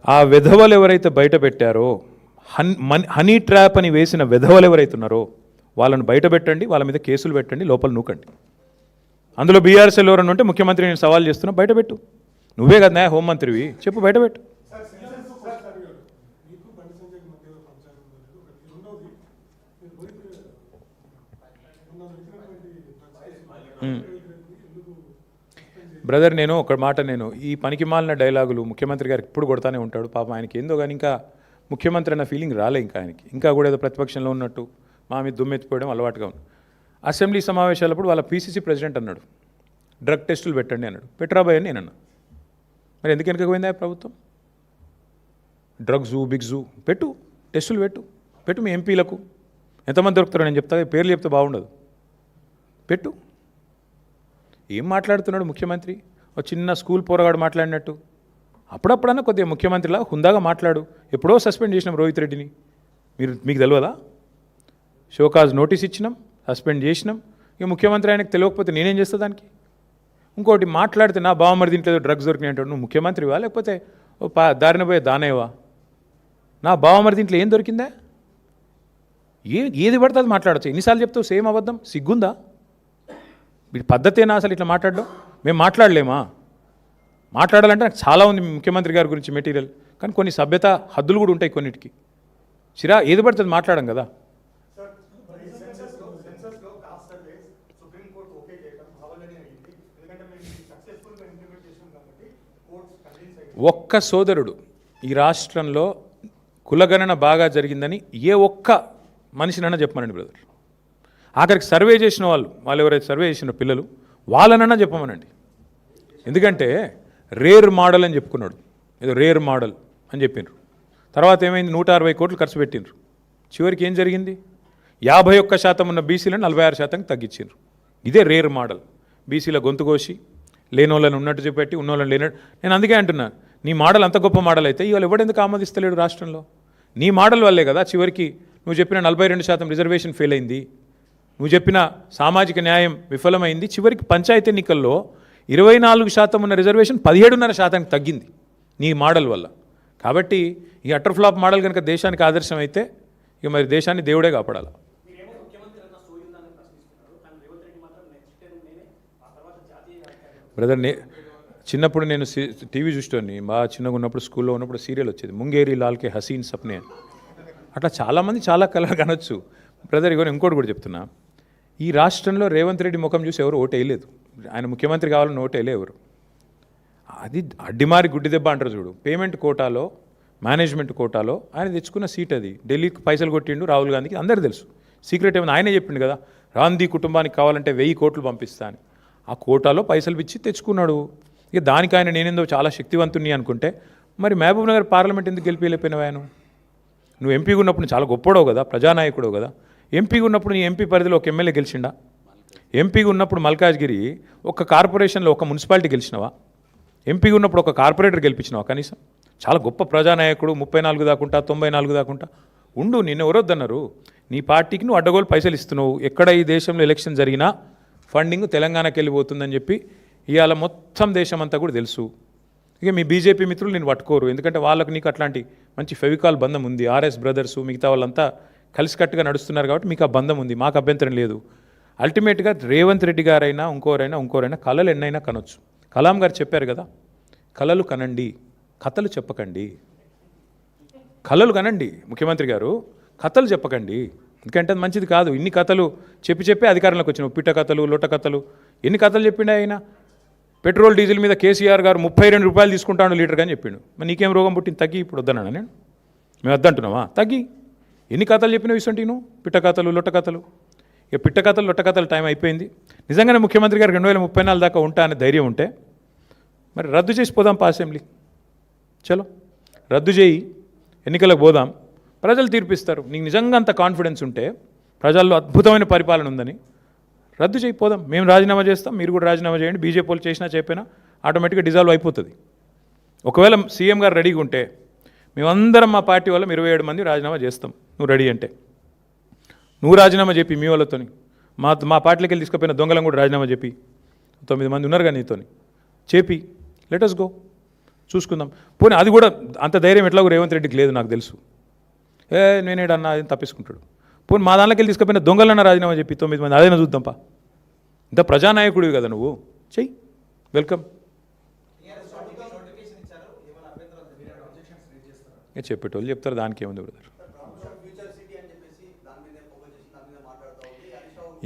ఆ విధవలు ఎవరైతే బయట పెట్టారో, హనీ ట్రాప్ అని వేసిన విధవలు ఎవరైతే ఉన్నారో వాళ్ళని బయట పెట్టండి, వాళ్ళ మీద కేసులు పెట్టండి, లోపల నూకండి. అందులో బీఆర్ఎస్ఎల్ ఎవరన్నా ఉంటే ముఖ్యమంత్రి నేను సవాల్ చేస్తున్నా, బయటపెట్టు. నువ్వే కదా న్యాయ హోంమంత్రివి, చెప్పు బయటపెట్టు. బ్రదర్ నేను ఒక మాట, నేను ఈ పనికి మాలిన డైలాగులు ముఖ్యమంత్రి గారికి ఇప్పుడు కొడతానే ఉంటాడు పాపం. ఆయనకి ఏందో కానీ ఇంకా ముఖ్యమంత్రి అన్న ఫీలింగ్ రాలే ఇంకా ఆయనకి. ఇంకా కూడా ఏదో ప్రతిపక్షంలో ఉన్నట్టు మా మీద దుమ్మెత్తిపోయడం అలవాటుగా ఉంది. అసెంబ్లీ సమావేశాలప్పుడు వాళ్ళ పీసీసీ ప్రెసిడెంట్ అన్నాడు డ్రగ్ టెస్టులు పెట్టండి అన్నాడు. పెట్టరాబాయ్ అని నేను అన్నా. మరి ఎందుకు వెనకపోయిందా ప్రభుత్వం? డ్రగ్స్ బిగ్స్ పెట్టు, టెస్టులు పెట్టు మీ ఎంపీలకు. ఎంతమంది దొరుకుతారో నేను చెప్తా, పేర్లు చెప్తే బాగుండదు. పెట్టు. ఏం మాట్లాడుతున్నాడు ముఖ్యమంత్రి? ఒక చిన్న స్కూల్ పోరగాడు మాట్లాడినట్టు. అప్పుడప్పుడన్నా కొద్దిగా ముఖ్యమంత్రిలా హుందాగా మాట్లాడు. ఎప్పుడో సస్పెండ్ చేసినాం రోహిత్ రెడ్డిని, మీకు తెలియదా? షోకాజ్ నోటీస్ ఇచ్చినాం, సస్పెండ్ చేసినాం. ఇక ముఖ్యమంత్రి ఆయనకు తెలియకపోతే నేనేం చేస్తా దానికి? ఇంకోటి మాట్లాడితే నా బావమరి దీంట్లో డ్రగ్స్ దొరికినాయి అంటాడు. నువ్వు ముఖ్యమంత్రివా లేకపోతే దారిన పోయే దానేవా? నా బావమరి దీంట్లో ఏం దొరికిందా? ఏది పడితే అది మాట్లాడచ్చు. ఎన్నిసార్లు చెప్తావు సేమ్ అబద్ధం? సిగ్గుందా? వీటి పద్ధతేనా అసలు ఇట్లా మాట్లాడడం? మేము మాట్లాడలేమా? మాట్లాడాలంటే నాకు చాలా ఉంది ముఖ్యమంత్రి గారి గురించి మెటీరియల్, కానీ కొన్ని సభ్యత హద్దులు కూడా ఉంటాయి కొన్నిటికి. ఏది పడుతుంది మాట్లాడడం కదా. ఒక్క సోదరుడు ఈ రాష్ట్రంలో కులగణన బాగా జరిగిందని ఏ ఒక్క మనిషినైనా చెప్పమనండి బ్రదర్. ఆఖరికి సర్వే చేసిన వాళ్ళు ఎవరైతే సర్వే చేసిన పిల్లలు వాళ్ళనన్నా చెప్పమనండి. ఎందుకంటే రేర్ మోడల్ అని చెప్పుకున్నాడు, ఏదో రేర్ మోడల్ అని చెప్పిండ్రు. తర్వాత ఏమైంది, 160 కోట్లు ఖర్చు పెట్టిండ్రు. చివరికి ఏం జరిగింది, 51% ఉన్న బీసీలను 46% తగ్గించిండ్రు. ఇదే రేర్ మోడల్. బీసీల గొంతు కోసి లేనోళ్ళని ఉన్నట్టు చూపెట్టి ఉన్నోళ్ళని లేనట్టు. నేను అందుకే అంటున్నా, నీ మోడల్ అంత గొప్ప మోడల్ అయితే ఇవాళ ఎవడెందుకు ఆమోదిస్తలేడు రాష్ట్రంలో? నీ మోడల్ వల్లే కదా చివరికి నువ్వు చెప్పిన 42% రిజర్వేషన్ ఫెయిల్ అయింది, నువ్వు చెప్పిన సామాజిక న్యాయం విఫలమైంది. చివరికి పంచాయతీ ఎన్నికల్లో 24% ఉన్న రిజర్వేషన్ 17.5% తగ్గింది నీ మోడల్ వల్ల. కాబట్టి ఈ అటర్ ఫ్లాప్ మోడల్ కనుక దేశానికి ఆదర్శం అయితే ఇక మరి దేశాన్ని దేవుడే కాపాడాలి. బ్రదర్, చిన్నప్పుడు నేను టీవీ చూసేవాడిని, బాగా చిన్నగా ఉన్నప్పుడు స్కూల్లో ఉన్నప్పుడు సీరియల్ వచ్చేది, ముంగేరి లాల్కే హసీన్ సప్నే. అట్లా చాలామంది చాలా కలర్ కనొచ్చు. బ్రదర్ ఇవన్నీ ఇంకోటి కూడా చెప్తున్నా, ఈ రాష్ట్రంలో రేవంత్ రెడ్డి ముఖం చూసి ఎవరు ఓటు వేయలేదు. ఆయన ముఖ్యమంత్రి కావాలని ఓటు వేయలే ఎవరు. అది అడ్డిమారి గుడ్డి దెబ్బ అంటారు చూడు. పేమెంట్ కోటాలో, మేనేజ్మెంట్ కోటాలో ఆయన తెచ్చుకున్న సీట్ అది. ఢిల్లీకి పైసలు కొట్టిండు రాహుల్ గాంధీకి, అందరూ తెలుసు. సీక్రెట్ ఏమైనా ఆయనే చెప్పిండు కదా, గాంధీ కుటుంబానికి కావాలంటే 1000 కోట్లు పంపిస్తా అని. ఆ కోటాలో పైసలు ఇచ్చి తెచ్చుకున్నాడు. ఇక దానికి ఆయన నేనేందో చాలా శక్తివంతుని అనుకుంటే మరి మహబూబ్ నగర్ పార్లమెంట్ ఎందుకు గెలిపిలేకపోయినావు? ఆయన నువ్వు ఎంపీగా ఉన్నప్పుడు చాలా గొప్పడో కదా, ప్రజానాయకుడో కదా. ఎంపీగా ఉన్నప్పుడు నీ ఎంపీ పరిధిలో ఒక ఎమ్మెల్యే గెలిచిండా? ఎంపీగా ఉన్నప్పుడు మల్కాజ్గిరి ఒక కార్పొరేషన్లో ఒక మున్సిపాలిటీ గెలిచినవా? ఎంపీగా ఉన్నప్పుడు ఒక కార్పొరేటర్ గెలిపించినావా కనీసం? చాలా గొప్ప ప్రజానాయకుడు, 34 దాకుంటా 94 దాకుంటా ఉండు. నిన్ను ఎవరొద్దన్నారు? నీ పార్టీకి నువ్వు అడ్డగోలు పైసలు ఇస్తున్నావు. ఎక్కడ ఈ దేశంలో ఎలక్షన్ జరిగినా ఫండింగ్ తెలంగాణకి వెళ్ళిపోతుందని చెప్పి ఇవాళ మొత్తం దేశం అంతా కూడా తెలుసు. ఇక మీ బీజేపీ మిత్రులు నేను పట్టుకోరు, ఎందుకంటే వాళ్ళకు నీకు అట్లాంటి మంచి ఫెవికాల్ బంధం ఉంది. ఆర్ఎస్ బ్రదర్స్ మిగతా వాళ్ళంతా కలిసికట్టుగా నడుస్తున్నారు కాబట్టి మీకు ఆ బంధం ఉంది, మాకు అభ్యంతరం లేదు. అల్టిమేట్గా రేవంత్ రెడ్డి గారైనా ఇంకోరైనా కళలు ఎన్నైనా కనొచ్చు. కలాం గారు చెప్పారు కదా, కళలు కనండి, కథలు చెప్పకండి. కళలు కనండి ముఖ్యమంత్రి గారు, కథలు చెప్పకండి. ఎందుకంటే అది మంచిది కాదు. ఇన్ని కథలు చెప్పి అధికారంలోకి వచ్చినావు. పిట్ట కథలు, లొట్ట కథలు, ఎన్ని కథలు చెప్పిండే ఆయన. పెట్రోల్ డీజిల్ మీద కేసీఆర్ గారు 32 రూపాయలు తీసుకుంటాను లీటర్ అని చెప్పిండు. మరి నీకేం రోగం పుట్టింది? తగ్గి. ఇప్పుడు వద్దన్నా నేను, మేము వద్దంటున్నావా? తగ్గి. ఎన్ని కథలు చెప్పినావు ఇసంటి నువ్వు? పిట్ట కథలు, లొట్ట కథలు. ఇక పిట్ట కథలు, లొట్ట కథలు టైం అయిపోయింది. నిజంగానే ముఖ్యమంత్రి గారు 2034 దాకా ఉంటా అనే ధైర్యం ఉంటే మరి రద్దు చేసి పోదాం అసెంబ్లీ. చలో రద్దు చేయి, ఎన్నికలకు పోదాం, ప్రజలు తీర్పిస్తారు. నీకు నిజంగా అంత కాన్ఫిడెన్స్ ఉంటే, ప్రజల్లో అద్భుతమైన పరిపాలన ఉందని, రద్దు చేయిపోదాం. మేము రాజీనామా చేస్తాం, మీరు కూడా రాజీనామా చేయండి. బీజేపీ వాళ్ళు చేసినా చెప్పినా ఆటోమేటిక్గా డిజాల్వ్ అయిపోతుంది. ఒకవేళ సీఎం గారు రెడీగా ఉంటే మేమందరం మా పార్టీ వల్ల 27 మంది రాజీనామా చేస్తాం. నువ్వు రెడీ అంటే నువ్వు రాజీనామా చెప్పి మీ వాళ్ళతోని, మా పార్టీలోకి వెళ్ళి తీసుకుపోయిన దొంగలను కూడా రాజీనామా చెప్పి, 9 మంది ఉన్నారు కానీ నీతోని చెప్పి, లెటస్ గో, చూసుకుందాం. పోనీ అది కూడా అంత ధైర్యం ఎట్లాగో రేవంత్ రెడ్డికి లేదు నాకు తెలుసు. నేనేడన్నా అది తప్పించుకుంటాడు. పోనీ మా దాంట్లోకి వెళ్ళి తీసుకుపోయిన దొంగలన్నా రాజీనామా చెప్పి 9 మంది, అదైనా చూద్దాంపా. ఇంత ప్రజానాయకుడివి కదా నువ్వు, చెయ్యి, వెల్కమ్. చెప్పేటోళ్ళు చెప్తారు, దానికి ఏముంది బ్రదర్.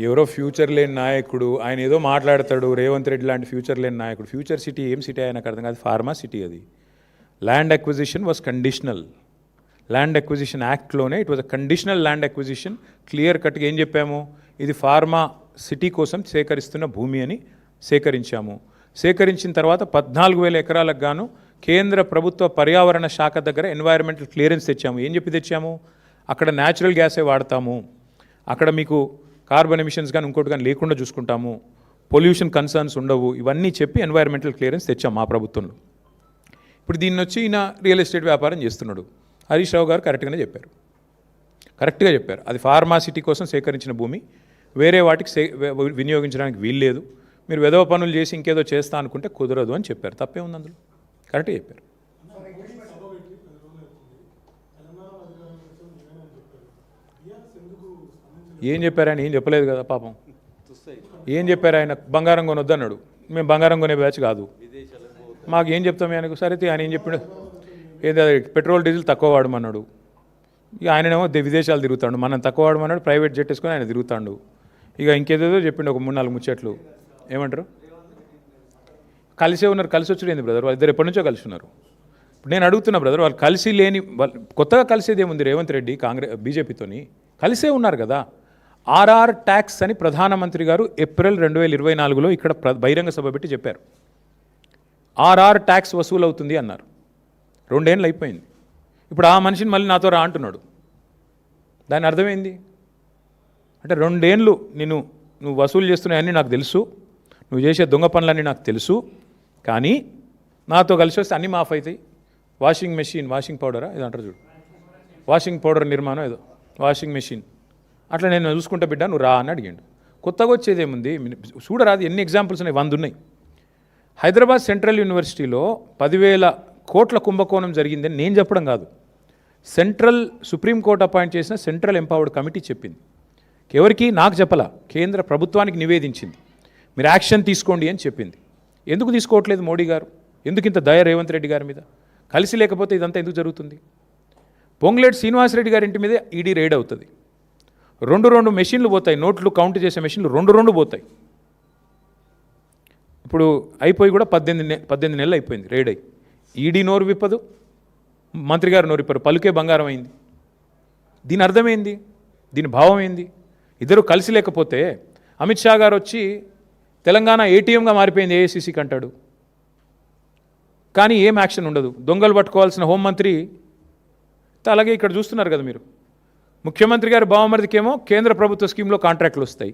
ఎవరో ఫ్యూచర్ లేని నాయకుడు ఆయన ఏదో మాట్లాడతాడు. రేవంత్ రెడ్డి లాంటి ఫ్యూచర్ లేని నాయకుడు. ఫ్యూచర్ సిటీ ఏం సిటీ ఆయనకు అర్థం కాదు. ఫార్మా సిటీ అది. Land acquisition was conditional. Land acquisition యాక్ట్లోనే it was a conditional land acquisition. Clear కట్గా ఏం చెప్పాము, ఇది ఫార్మా సిటీ కోసం సేకరిస్తున్న భూమి అని సేకరించాము. సేకరించిన తర్వాత 14,000 ఎకరాలకు గాను కేంద్ర ప్రభుత్వ పర్యావరణ శాఖ దగ్గర ఎన్వైరన్మెంటల్ క్లియరెన్స్ తెచ్చాము. ఏం చెప్పి తెచ్చాము, అక్కడ న్యాచురల్ గ్యాసే వాడతాము, అక్కడ మీకు కార్బన్ ఎమిషన్స్ కానీ ఇంకోటి కానీ లేకుండా చూసుకుంటాము, పొల్యూషన్ కన్సర్న్స్ ఉండవు, ఇవన్నీ చెప్పి ఎన్వైరన్మెంటల్ క్లియరెన్స్ తెచ్చాము మా ప్రభుత్వంలో. ఇప్పుడు దీన్ని వచ్చి ఈయన రియల్ ఎస్టేట్ వ్యాపారం చేస్తున్నాడు. హరీష్ రావు గారు కరెక్ట్గా చెప్పారు. అది ఫార్మాసిటీ కోసం సేకరించిన భూమి, వేరే వాటికి వినియోగించడానికి వీల్లేదు. మీరు వెధవ పనులు చేసి ఇంకేదో చేస్తా అనుకుంటే కుదరదు అని చెప్పారు. తప్పే ఉంది అందులో, కరెక్ట్గా చెప్పారు. ఏం చెప్పారు ఆయన? ఏం చెప్పలేదు కదా పాపం. ఏం చెప్పారు ఆయన? బంగారం కొనొద్దు అన్నాడు. మేము బంగారం కొనే బ్యాచ్ కాదు, మాకు ఏం చెప్తాం ఆయనకు. సరే ఆయన ఏం చెప్పాడు, ఏదో పెట్రోల్ డీజిల్ తక్కువ వాడమన్నాడు. ఇక ఆయనేమో విదేశాలు తిరుగుతాడు, మనం తక్కువ వాడమన్నాడు, ప్రైవేట్ జెట్ వేసుకొని ఆయన తిరుగుతాడు. ఇక ఇంకేదేదో చెప్పిండు, ఒక 3-4 ముచ్చట్లు. ఏమంటారు, కలిసే ఉన్నారు. కలిసి వచ్చి ఏంది బ్రదర్, వాళ్ళిద్దరు ఎప్పటి నుంచో కలిసి ఉన్నారు. నేను అడుగుతున్నా బ్రదర్, వాళ్ళు కలిసి లేని, కొత్తగా కలిసేది ఏముంది రేవంత్ రెడ్డి బీజేపీతోని కలిసే ఉన్నారు కదా. ఆర్ఆర్ ట్యాక్స్ అని ప్రధానమంత్రి గారు ఏప్రిల్ 2024లో ఇక్కడ బహిరంగ సభ పెట్టి చెప్పారు. ఆర్ఆర్ ట్యాక్స్ వసూలు అవుతుంది అన్నారు. 2 ఏళ్ళు అయిపోయింది. ఇప్పుడు ఆ మనిషిని మళ్ళీ నాతో రా అంటున్నాడు. దాని అర్థమైంది అంటే 2 ఏళ్ళు నువ్వు వసూలు చేస్తున్నాయని నాకు తెలుసు, నువ్వు చేసే దొంగ పనులన్నీ నాకు తెలుసు, కానీ నాతో కలిసి వస్తే అన్నీ మాఫ్ అవుతాయి. వాషింగ్ మెషిన్, వాషింగ్ పౌడరా ఏదో అంటారు చూడు, వాషింగ్ పౌడర్ నిర్మాణం ఏదో, వాషింగ్ మెషిన్ అట్లా నేను చూసుకుంటా బిడ్డ, నువ్వు రా అని అడిగాడు. కొత్తగా వచ్చేదేముంది, చూడరాదు ఎన్ని ఎగ్జాంపుల్స్ ఉన్నాయి, 100 ఉన్నాయి. హైదరాబాద్ సెంట్రల్ యూనివర్సిటీలో 10,000 కోట్ల కుంభకోణం జరిగిందని నేను చెప్పడం కాదు, సెంట్రల్ సుప్రీంకోర్టు అపాయింట్ చేసిన సెంట్రల్ ఎంపవర్డ్ కమిటీ చెప్పింది. ఎవరికి? నాకు చెప్పలా, కేంద్ర ప్రభుత్వానికి నివేదించింది. మీరు యాక్షన్ తీసుకోండి అని చెప్పింది. ఎందుకు తీసుకోవట్లేదు మోడీ గారు? ఎందుకు ఇంత దయ రేవంత్ రెడ్డి గారి మీద? కలిసి లేకపోతే ఇదంతా ఎందుకు జరుగుతుంది? పొంగులేటి శ్రీనివాసరెడ్డి గారి ఇంటి మీదే ఈడీ రైడ్ అవుతుంది. 2 మెషిన్లు పోతాయి, నోట్లు కౌంట్ చేసే మెషిన్లు 2 పోతాయి. ఇప్పుడు అయిపోయి కూడా 18 నెలలు అయిపోయింది రైడ్ అయ్యి. ఈడీ నోరు విప్పదు, మంత్రి గారు నోరు విప్పరు, పలుకే బంగారం అయింది. దీని అర్థమైంది, దీని భావం ఏంది? ఇద్దరు కలిసి లేకపోతే అమిత్ షా గారు వచ్చి తెలంగాణ ఏటీఎంగా మారిపోయింది ఏఐసీసీకి అంటాడు, కానీ ఏం యాక్షన్ ఉండదు. దొంగలు పట్టుకోవాల్సిన హోంమంత్రి అలాగే ఇక్కడ చూస్తున్నారు కదా మీరు, ముఖ్యమంత్రి గారి బావమరిదికేమో కేంద్ర ప్రభుత్వ స్కీమ్లో కాంట్రాక్టులు వస్తాయి,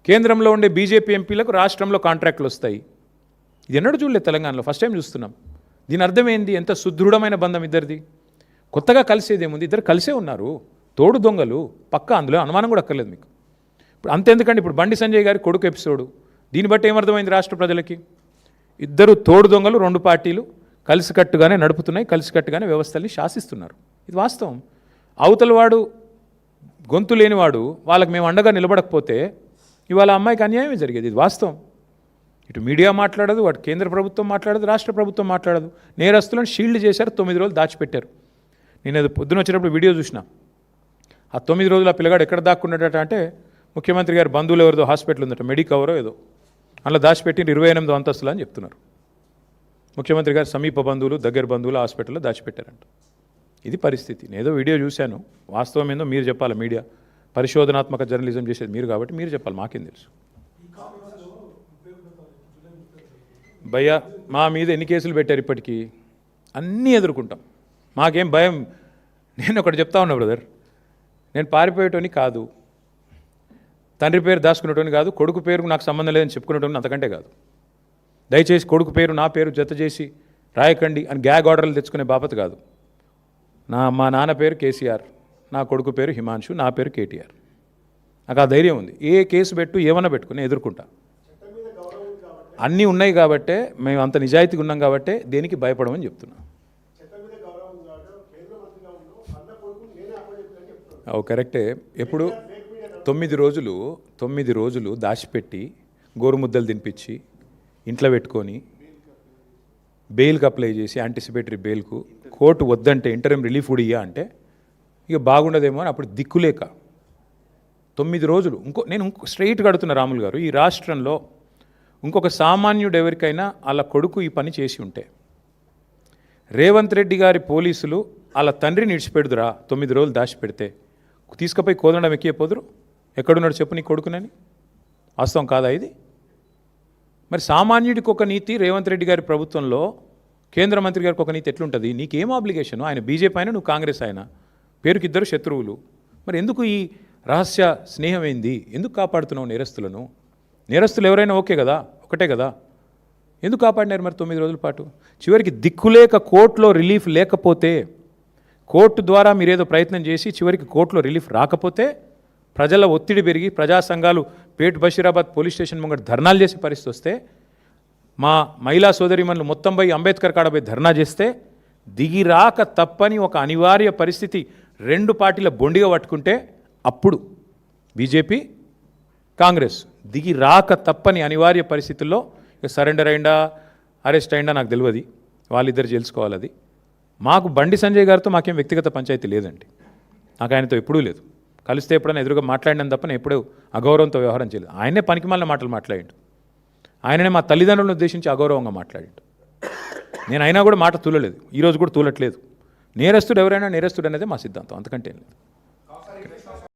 కేంద్రంలో ఉండే బీజేపీ ఎంపీలకు రాష్ట్రంలో కాంట్రాక్టులు వస్తాయి. ఇది ఎన్నడూ చూడలేదు తెలంగాణలో, ఫస్ట్ టైం చూస్తున్నాం. దీని అర్థం ఏంది? ఎంత సుదృఢమైన బంధం ఇద్దరిది. కొత్తగా కలిసేదేముంది, ఇద్దరు కలిసే ఉన్నారు, తోడు దొంగలు పక్క, అందులో అనుమానం కూడా అక్కర్లేదు మీకు. ఇప్పుడు అంతెందుకండి, ఇప్పుడు బండి సంజయ్ గారి కొడుకు ఎపిసోడు, దీన్ని బట్టి ఏమర్థమైంది రాష్ట్ర ప్రజలకి? ఇద్దరు తోడు దొంగలు, 2 పార్టీలు కలిసికట్టుగానే నడుపుతున్నాయి, కలిసికట్టుగానే వ్యవస్థల్ని శాసిస్తున్నారు. ఇది వాస్తవం. అవతలవాడు గొంతు లేనివాడు వాళ్ళకి మేము అండగా నిలబడకపోతే ఇవాళ అమ్మాయికి అన్యాయమే జరిగేది. ఇది వాస్తవం. ఇటు మీడియా మాట్లాడదు, అటు కేంద్ర ప్రభుత్వం మాట్లాడదు, రాష్ట్ర ప్రభుత్వం మాట్లాడదు. నేరస్తులను షీల్డ్ చేశారు, 9 రోజులు దాచిపెట్టారు. నేను అది పొద్దున వచ్చినప్పుడు వీడియో చూసిన. ఆ 9 రోజులు ఆ పిల్లగాడు ఎక్కడ దాక్కున్నాడట అంటే ముఖ్యమంత్రి గారి బంధువులు ఎవరిదో హాస్పిటల్ ఉందట, మెడికవరో ఏదో, అలా దాచిపెట్టి 28వ అంతస్తులు అని చెప్తున్నారు. ముఖ్యమంత్రి గారు సమీప బంధువులు, దగ్గర బంధువులు హాస్పిటల్లో దాచిపెట్టారంట. ఇది పరిస్థితి. నేను ఏదో వీడియో చూశాను, వాస్తవం ఏందో మీరు చెప్పాలి. మీడియా పరిశోధనాత్మక జర్నలిజం చేసేది మీరు కాబట్టి మీరు చెప్పాలి, మాకేం తెలుసు. భయ్యా మా మీద ఎన్ని కేసులు పెట్టారు ఇప్పటికీ? అన్నీ ఎదుర్కొంటాం, మాకేం భయం. నేను ఒకటి చెప్తా ఉన్నా బ్రదర్, నేను పారిపోయేటోని కాదు, తండ్రి పేరు దాచుకునేటోని కాదు, కొడుకు పేరుకు నాకు సంబంధం లేదని చెప్పుకునేటోని అంతకంటే కాదు. దయచేసి కొడుకు పేరు నా పేరు జత చేసి రాయకండి అని గ్యాగ్ ఆర్డర్లు తెచ్చుకునే బాపత కాదు. మా నాన్న పేరు కేసీఆర్, నా కొడుకు పేరు హిమాంశు, నా పేరు కేటీఆర్. నాకు ఆ ధైర్యం ఉంది. ఏ కేసు పెట్టు ఏమన్నా పెట్టుకుని ఎదుర్కొంటా. అన్నీ ఉన్నాయి కాబట్టే, మేము అంత నిజాయితీగా ఉన్నాం కాబట్టే దేనికి భయపడమని చెప్తున్నా. కరెక్టే. ఎప్పుడు 9 రోజులు దాచిపెట్టి గోరుముద్దలు తినిపించి ఇంట్లో పెట్టుకొని బెయిల్కి అప్లై చేసి యాంటిసిపేటరీ బెయిల్కు కోర్టు వద్దంటే ఇంటర్మ్ రిలీఫ్ కూడా ఇయ్యా అంటే ఇక బాగుండదేమో అని అప్పుడు దిక్కులేక 9 రోజులు. నేను స్ట్రైట్గా అడుగుతున్న రాములు గారు, ఈ రాష్ట్రంలో ఇంకొక సామాన్యుడు ఎవరికైనా వాళ్ళ కొడుకు ఈ పని చేసి ఉంటే రేవంత్ రెడ్డి గారి పోలీసులు వాళ్ళ తండ్రిని ఇడిచిపెడుదురా? 9 రోజులు దాచిపెడితే తీసుకుపోయి కోదండం ఎక్కిపోదురు? ఎక్కడున్నాడు చెప్పు నీ కొడుకునని? వాస్తవం కాదా ఇది? మరి సామాన్యుడికి ఒక నీతి రేవంత్ రెడ్డి గారి ప్రభుత్వంలో, కేంద్ర మంత్రి గారికి ఒక నీతి ఎట్లుంటుంది? నీకేం ఆబ్లిగేషన్? ఆయన బీజేపీ అయినా నువ్వు కాంగ్రెస్ అయినా పేరుకి ఇద్దరు శత్రువులు. మరి ఎందుకు ఈ రహస్య స్నేహం ఏంది? ఎందుకు కాపాడుతున్నావు నేరస్తులను? నేరస్తులు ఎవరైనా ఓకే కదా, ఒకటే కదా, ఎందుకు కాపాడినారు మరి 9 రోజుల పాటు? చివరికి దిక్కులేక కోర్టులో రిలీఫ్ లేకపోతే, కోర్టు ద్వారా మీరేదో ప్రయత్నం చేసి చివరికి కోర్టులో రిలీఫ్ రాకపోతే ప్రజల ఒత్తిడి పెరిగి ప్రజా సంఘాలు పేట్ బషీరాబాద్ పోలీస్ స్టేషన్ ముంగట ధర్నాలు చేసే పరిస్థితి వస్తే, మా మహిళా సోదరిమణులు మొత్తం పోయి అంబేద్కర్ కాడ పోయి ధర్నా చేస్తే దిగి రాక తప్పని ఒక అనివార్య పరిస్థితి 2 పార్టీల బొండిగా పట్టుకుంటే అప్పుడు బీజేపీ కాంగ్రెస్ దిగి రాక తప్పని అనివార్య పరిస్థితుల్లో ఇక సరెండర్ అయిందా అరెస్ట్ అయిందా నాకు తెలియదు, వాళ్ళిద్దరు తెలుసుకోవాలి. అది మాకు బండి సంజయ్ గారితో మాకేం వ్యక్తిగత పంచాయతీ లేదండి, నాకు ఆయనతో ఎప్పుడూ లేదు. కలిస్తే ఎప్పుడైనా ఎదురుగా మాట్లాడినాను తప్ప నేను ఎప్పుడూ అగౌరవంతో వ్యవహారం చేయలేదు. ఆయనే పనికిమాలిన మాటలు మాట్లాడిండు, ఆయననే మా తల్లిదండ్రులను ఉద్దేశించి అగౌరవంగా మాట్లాడిండు. నేను అయినా కూడా మాట తూలలేదు, ఈరోజు కూడా తూలట్లేదు. నేరస్తుడు ఎవరైనా నేరస్తుడు అనేది మా సిద్ధాంతం, అంతకంటే ఏం లేదు.